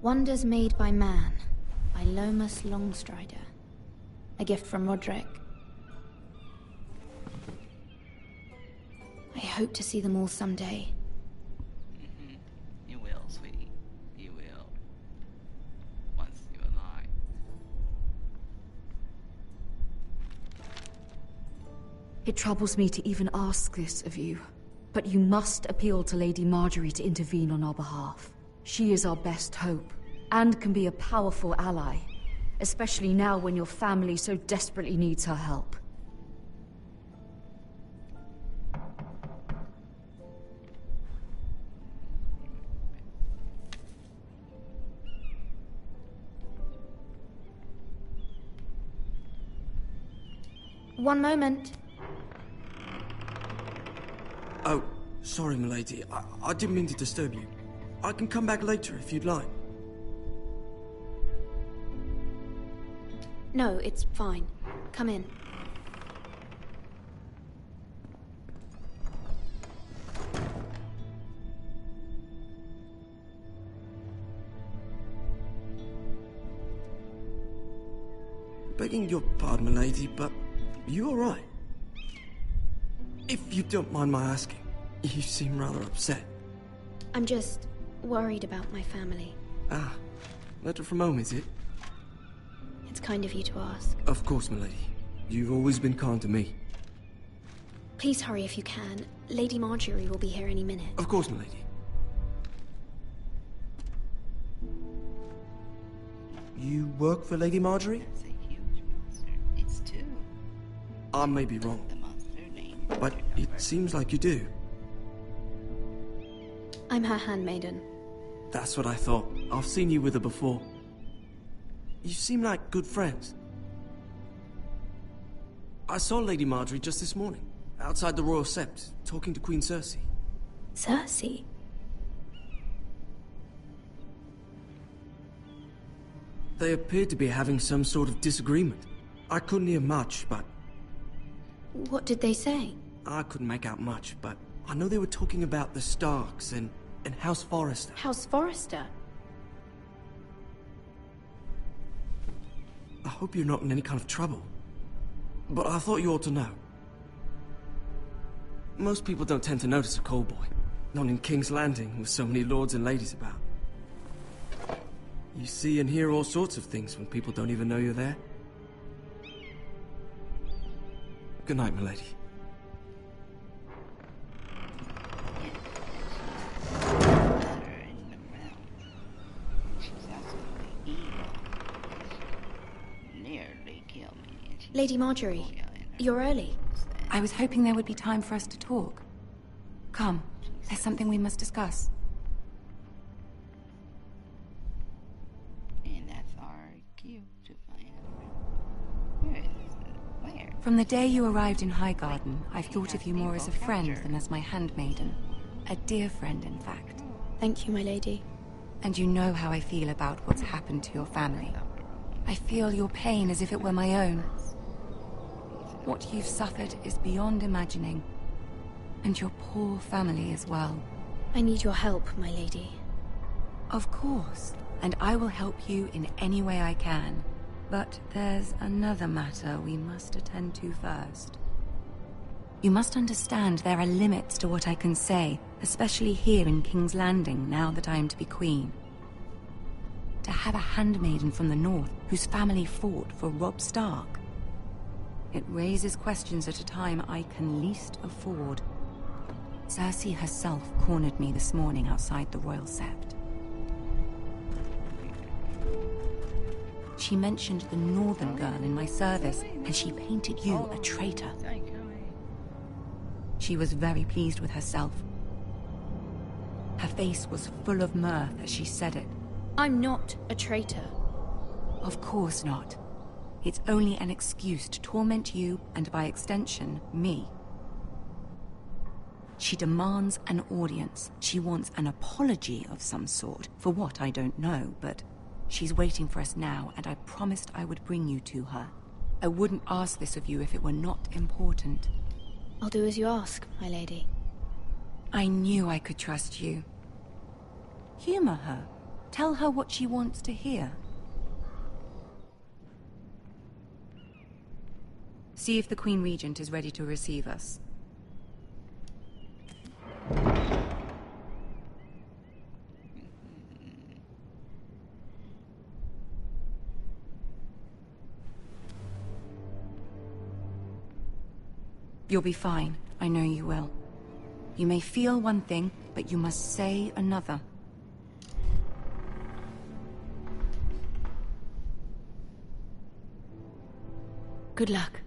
Wonders Made by Man, by Lomas Longstrider. A gift from Roderick. I hope to see them all someday. You will, sweetie. You will. Once you alive. It troubles me to even ask this of you, but you must appeal to Lady Marjorie to intervene on our behalf. She is our best hope, and can be a powerful ally, especially now when your family so desperately needs her help. One moment. Oh, sorry, milady. I didn't mean to disturb you. I can come back later if you'd like. No, it's fine. Come in. Begging your pardon, milady, but you alright? If you don't mind my asking, you seem rather upset. I'm just worried about my family. Ah, letter from home, is it? It's kind of you to ask. Of course, milady. You've always been kind to me. Please hurry if you can. Lady Marjorie will be here any minute. Of course, milady. You work for Lady Marjorie? That's a huge monster. It's two. I may be wrong, The monster name. but it seems like you do. I'm her handmaiden. That's what I thought. I've seen you with her before. You seem like good friends. I saw Lady Marjorie just this morning, outside the Royal Sept, talking to Queen Cersei. Cersei? They appeared to be having some sort of disagreement. I couldn't hear much, but... What did they say? I couldn't make out much, but I know they were talking about the Starks and House Forrester. House Forrester? I hope you're not in any kind of trouble. But I thought you ought to know. Most people don't tend to notice a callboy. Not in King's Landing, with so many lords and ladies about. You see and hear all sorts of things when people don't even know you're there. Good night, milady. Lady Marjorie, you're early. I was hoping there would be time for us to talk. Come, there's something we must discuss. And that's our cue to find out. Where? From the day you arrived in Highgarden, I've thought of you more as a friend than as my handmaiden. A dear friend, in fact. Thank you, my lady. And you know how I feel about what's happened to your family. I feel your pain as if it were my own. What you've suffered is beyond imagining. And your poor family as well. I need your help, my lady. Of course, and I will help you in any way I can. But there's another matter we must attend to first. You must understand there are limits to what I can say, especially here in King's Landing, now that I am to be queen. To have a handmaiden from the north whose family fought for Robb Stark. It raises questions at a time I can least afford. Cersei herself cornered me this morning outside the Royal Sept. She mentioned the northern girl in my service, and she painted you a traitor. She was very pleased with herself. Her face was full of mirth as she said it. I'm not a traitor. Of course not. It's only an excuse to torment you, and by extension, me. She demands an audience. She wants an apology of some sort, for what I don't know, but she's waiting for us now, and I promised I would bring you to her. I wouldn't ask this of you if it were not important. I'll do as you ask, my lady. I knew I could trust you. Humor her. Tell her what she wants to hear. See if the Queen Regent is ready to receive us. You'll be fine. I know you will. You may feel one thing, but you must say another. Good luck.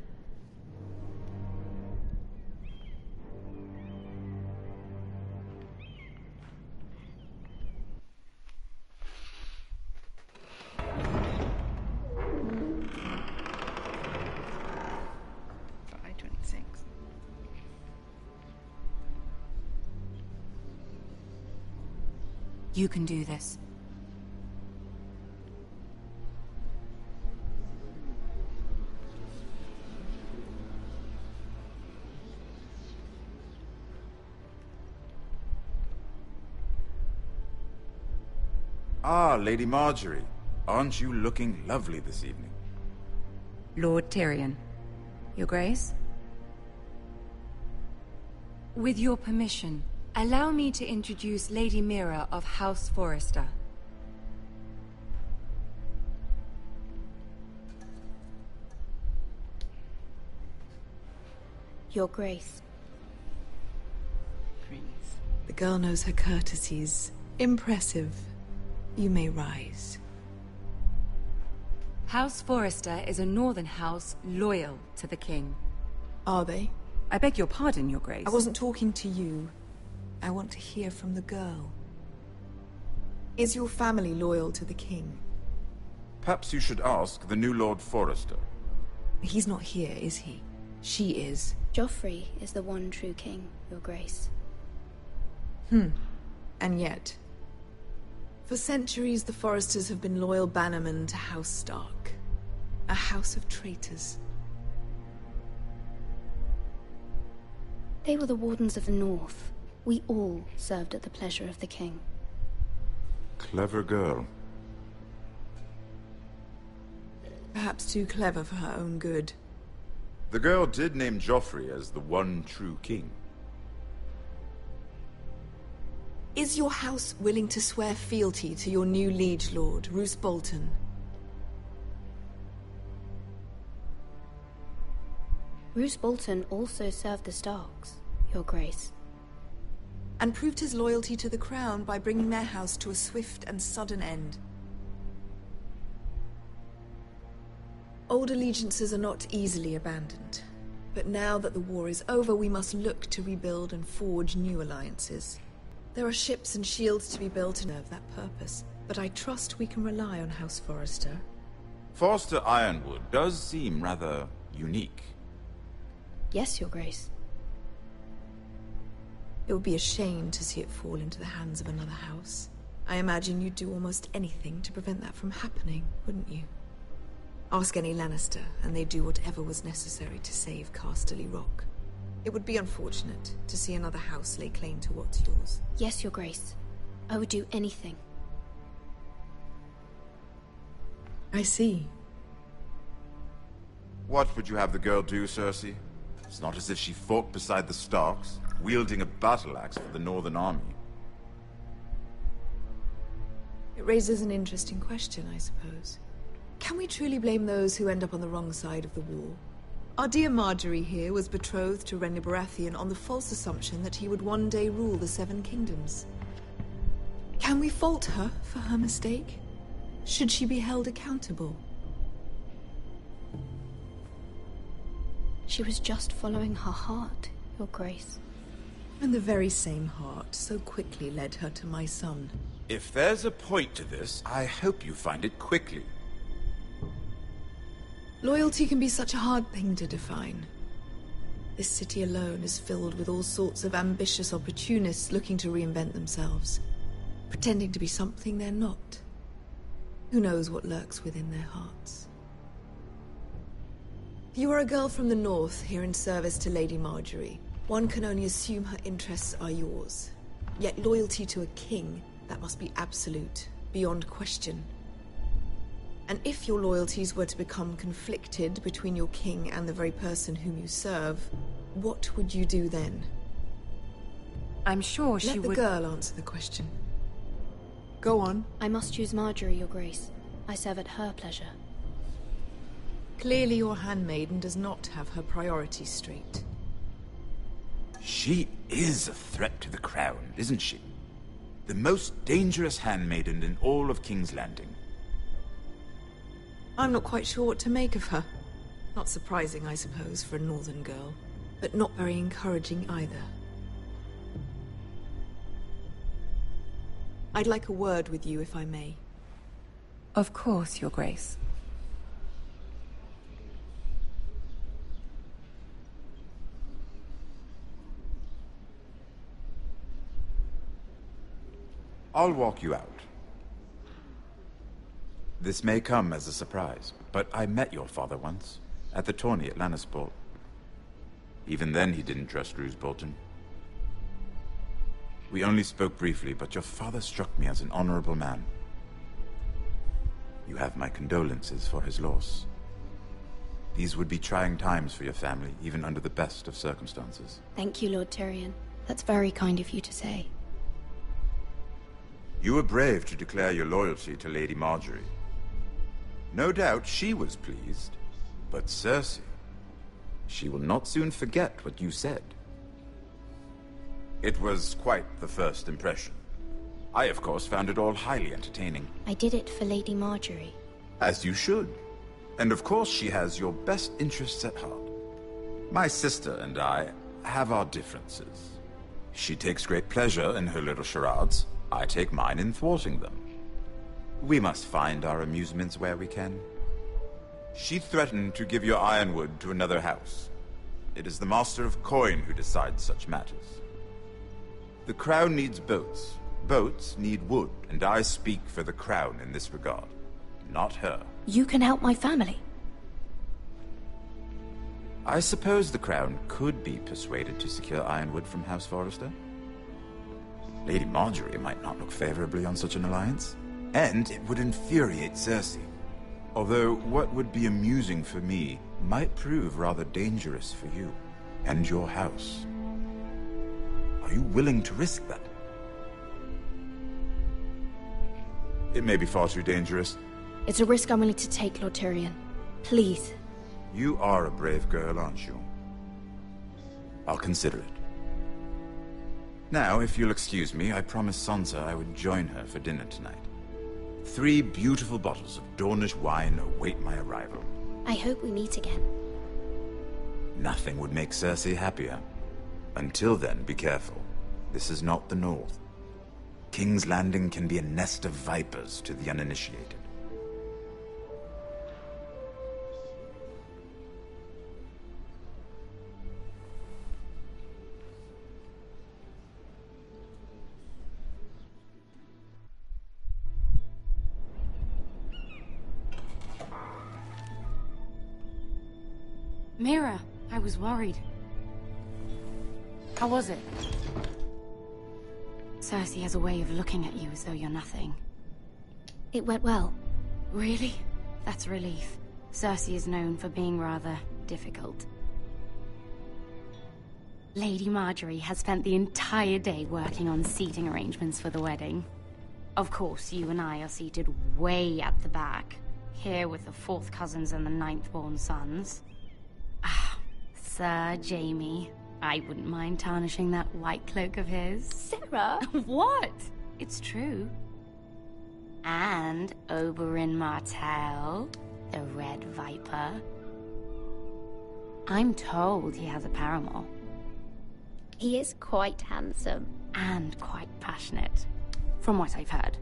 You can do this. Ah, Lady Marjorie. Aren't you looking lovely this evening? Lord Tyrion. Your Grace? With your permission, allow me to introduce Lady Mira of House Forrester. Your Grace. The girl knows her courtesies. Impressive. You may rise. House Forrester is a northern house loyal to the king. Are they? I beg your pardon, Your Grace. I wasn't talking to you. I want to hear from the girl. Is your family loyal to the king? Perhaps you should ask the new Lord Forrester. He's not here, is he? She is. Joffrey is the one true king, Your Grace. And yet... For centuries, the Forresters have been loyal bannermen to House Stark. A house of traitors. They were the Wardens of the North. We all served at the pleasure of the king. Clever girl. Perhaps too clever for her own good. The girl did name Joffrey as the one true king. Is your house willing to swear fealty to your new liege lord, Roose Bolton? Roose Bolton also served the Starks, Your Grace. And proved his loyalty to the crown by bringing their house to a swift and sudden end. Old allegiances are not easily abandoned. But now that the war is over, we must look to rebuild and forge new alliances. There are ships and shields to be built to serve that purpose, but I trust we can rely on House Forrester. Forrester Ironwood does seem rather unique. Yes, Your Grace. It would be a shame to see it fall into the hands of another house. I imagine you'd do almost anything to prevent that from happening, wouldn't you? Ask any Lannister, and they'd do whatever was necessary to save Casterly Rock. It would be unfortunate to see another house lay claim to what's yours. Yes, Your Grace. I would do anything. I see. What would you have the girl do, Cersei? It's not as if she fought beside the Starks, wielding a battle axe for the Northern Army. It raises an interesting question, I suppose. Can we truly blame those who end up on the wrong side of the war? Our dear Marjorie here was betrothed to Renly Baratheon on the false assumption that he would one day rule the Seven Kingdoms. Can we fault her for her mistake? Should she be held accountable? She was just following her heart, Your Grace. And the very same heart so quickly led her to my son. If there's a point to this, I hope you find it quickly. Loyalty can be such a hard thing to define. This city alone is filled with all sorts of ambitious opportunists looking to reinvent themselves, pretending to be something they're not. Who knows what lurks within their hearts? You are a girl from the north, here in service to Lady Marjorie. One can only assume her interests are yours. Yet loyalty to a king, that must be absolute, beyond question. And if your loyalties were to become conflicted between your king and the very person whom you serve, what would you do then? I'm sure she would... Let the girl answer the question. Go on. I must choose Marjorie, Your Grace. I serve at her pleasure. Clearly your handmaiden does not have her priorities straight. She is a threat to the crown, isn't she? The most dangerous handmaiden in all of King's Landing. I'm not quite sure what to make of her. Not surprising, I suppose, for a northern girl, but not very encouraging either. I'd like a word with you, if I may. Of course, Your Grace. I'll walk you out. This may come as a surprise, but I met your father once, at the tourney at Lannisport. Even then he didn't trust Roose Bolton. We only spoke briefly, but your father struck me as an honorable man. You have my condolences for his loss. These would be trying times for your family, even under the best of circumstances. Thank you, Lord Tyrion. That's very kind of you to say. You were brave to declare your loyalty to Lady Marjorie. No doubt she was pleased, but Cersei, she will not soon forget what you said. It was quite the first impression. I, of course, found it all highly entertaining. I did it for Lady Marjorie. As you should. And of course she has your best interests at heart. My sister and I have our differences. She takes great pleasure in her little charades. I take mine in thwarting them. We must find our amusements where we can. She threatened to give your ironwood to another house. It is the Master of Coin who decides such matters. The Crown needs boats. Boats need wood, and I speak for the Crown in this regard. Not her. You can help my family. I suppose the Crown could be persuaded to secure ironwood from House Forrester. Lady Marjorie might not look favorably on such an alliance, and it would infuriate Cersei. Although what would be amusing for me might prove rather dangerous for you and your house. Are you willing to risk that? It may be far too dangerous. It's a risk I'm willing to take, Lord Tyrion. Please. You are a brave girl, aren't you? I'll consider it. Now, if you'll excuse me, I promised Sansa I would join her for dinner tonight. 3 beautiful bottles of Dornish wine await my arrival. I hope we meet again. Nothing would make Cersei happier. Until then, be careful. This is not the North. King's Landing can be a nest of vipers to the uninitiated. Mira, I was worried. How was it? Cersei has a way of looking at you as though you're nothing. It went well. Really? That's a relief. Cersei is known for being rather difficult. Lady Marjorie has spent the entire day working on seating arrangements for the wedding. Of course, you and I are seated way at the back, here with the 4th cousins and the 9th-born sons. Ah, Sir Jaime. I wouldn't mind tarnishing that white cloak of his. Sarah! What? It's true. And Oberyn Martell, the Red Viper. I'm told he has a paramour. He is quite handsome. And quite passionate, from what I've heard.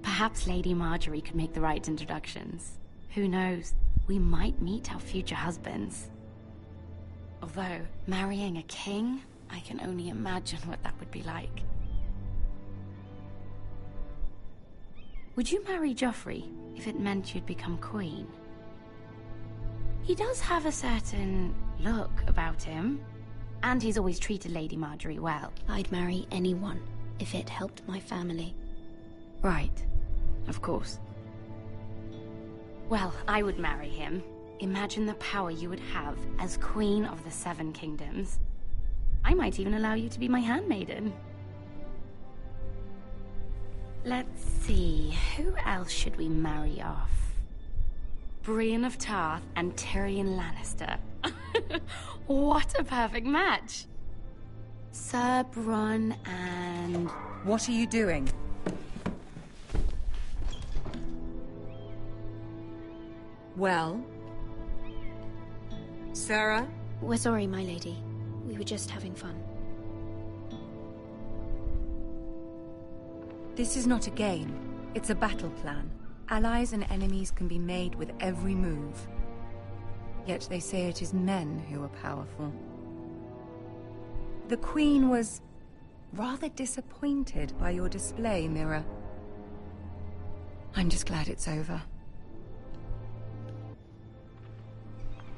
Perhaps Lady Marjorie could make the right introductions. Who knows? We might meet our future husbands. Although, marrying a king, I can only imagine what that would be like. Would you marry Joffrey if it meant you'd become queen? He does have a certain look about him, and he's always treated Lady Marjorie well. I'd marry anyone if it helped my family. Right. Of course. Well, I would marry him. Imagine the power you would have as Queen of the 7 Kingdoms. I might even allow you to be my handmaiden. Let's see, who else should we marry off? Brienne of Tarth and Tyrion Lannister. What a perfect match! Sir Bronn and... What are you doing? Well? Sarah? We're sorry, my lady. We were just having fun. This is not a game. It's a battle plan. Allies and enemies can be made with every move. Yet they say it is men who are powerful. The Queen was rather disappointed by your display, Mira. I'm just glad it's over.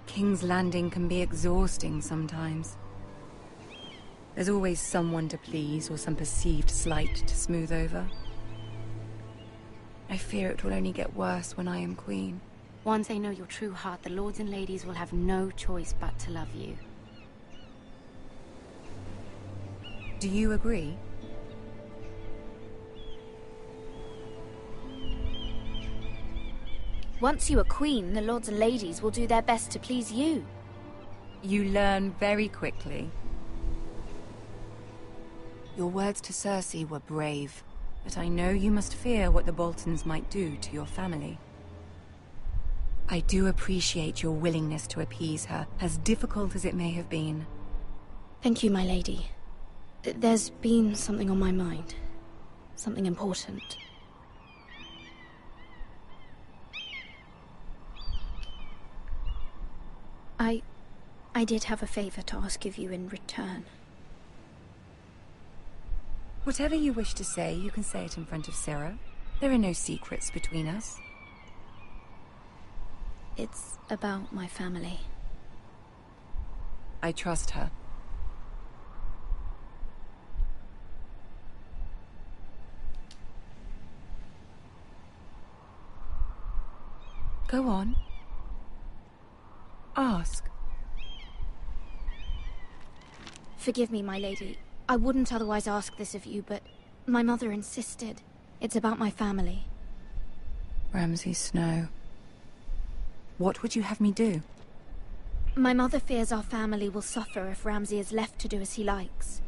King's Landing can be exhausting sometimes. There's always someone to please or some perceived slight to smooth over. I fear it will only get worse when I am queen. Once they know your true heart, the lords and ladies will have no choice but to love you. Do you agree? Once you are queen, the lords and ladies will do their best to please you. You learn very quickly. Your words to Cersei were brave, but I know you must fear what the Boltons might do to your family. I do appreciate your willingness to appease her, as difficult as it may have been. Thank you, my lady. There's been something on my mind. Something important. I did have a favor to ask of you in return. Whatever you wish to say, you can say it in front of Sarah. There are no secrets between us. It's about my family. I trust her. Go on. Ask. Forgive me, my lady. I wouldn't otherwise ask this of you, but my mother insisted. It's about my family. Ramsay Snow. What would you have me do? My mother fears our family will suffer if Ramsay is left to do as he likes.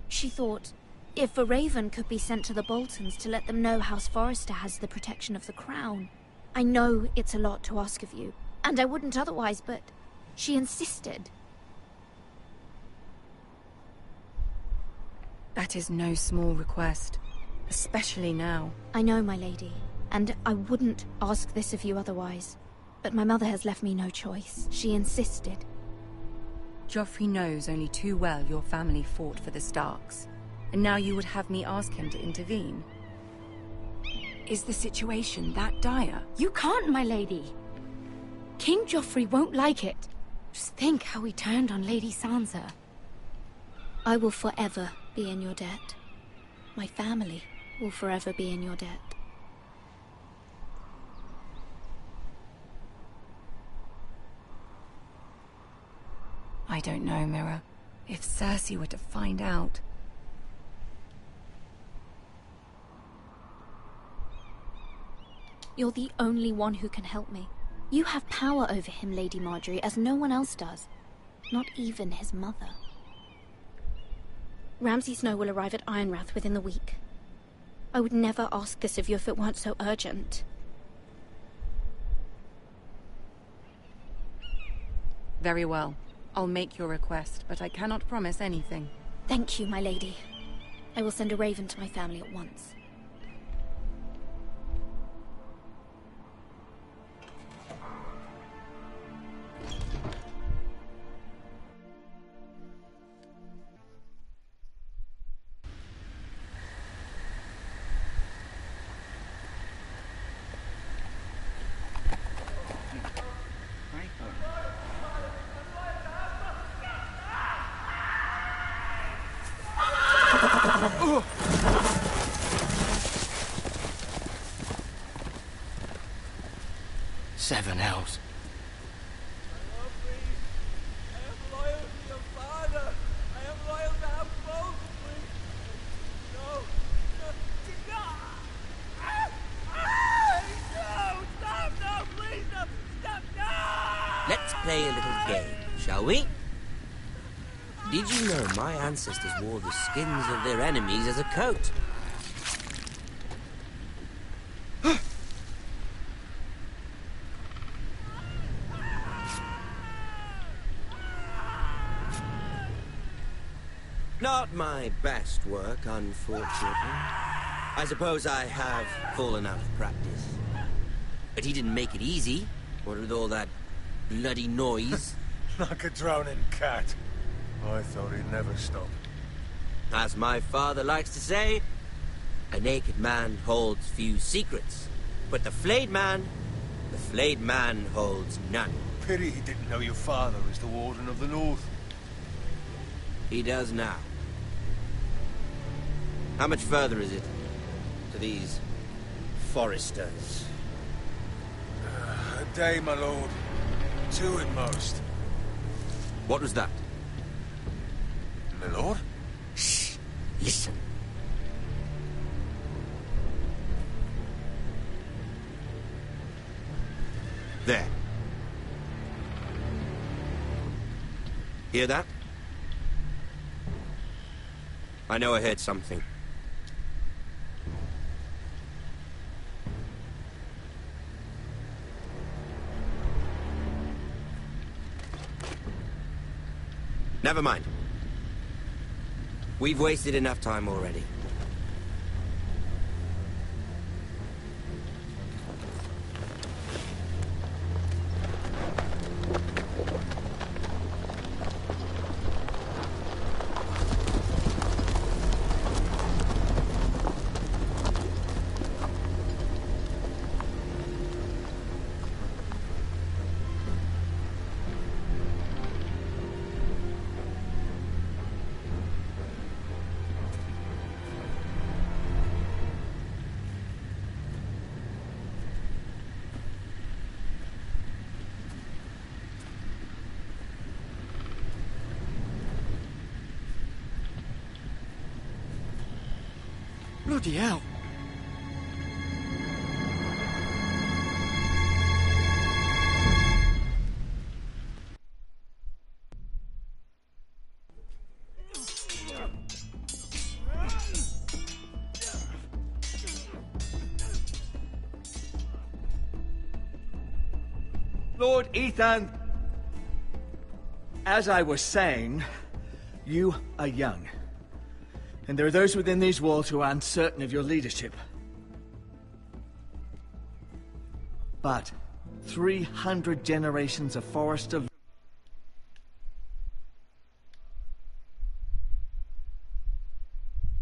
She thought, if a raven could be sent to the Boltons to let them know House Forrester has the protection of the crown. I know it's a lot to ask of you, and I wouldn't otherwise, but she insisted. That is no small request, especially now. I know, my lady, and I wouldn't ask this of you otherwise. But my mother has left me no choice. She insisted. Joffrey knows only too well your family fought for the Starks, and now you would have me ask him to intervene. Is the situation that dire? You can't, my lady. King Joffrey won't like it. Just think how he turned on Lady Sansa. I will forever be in your debt. My family will forever be in your debt. I don't know, Mira. If Cersei were to find out... You're the only one who can help me. You have power over him, Lady Marjorie, as no one else does. Not even his mother. Ramsay Snow will arrive at Ironrath within the week. I would never ask this of you if it weren't so urgent. Very well. I'll make your request, but I cannot promise anything. Thank you, my lady. I will send a raven to my family at once. Seven hells. Let's play a little game, shall we? Did you know my ancestors wore the skins of their enemies as a coat? Not my best work, unfortunately. I suppose I have fallen out of practice. But he didn't make it easy, what with all that bloody noise. Like a drowning cat. I thought he'd never stop. As my father likes to say, a naked man holds few secrets. But the flayed man holds none. Pity he didn't know your father is the Warden of the North. He does now. How much further is it to these foresters? A day, my lord. 2 at most. What was that? My lord? Shh! Listen. There. Hear that? I know I heard something. Never mind. We've wasted enough time already. Bloody hell. Lord Ethan, as I was saying, you are young. And there are those within these walls who are uncertain of your leadership. But 300 generations of Forester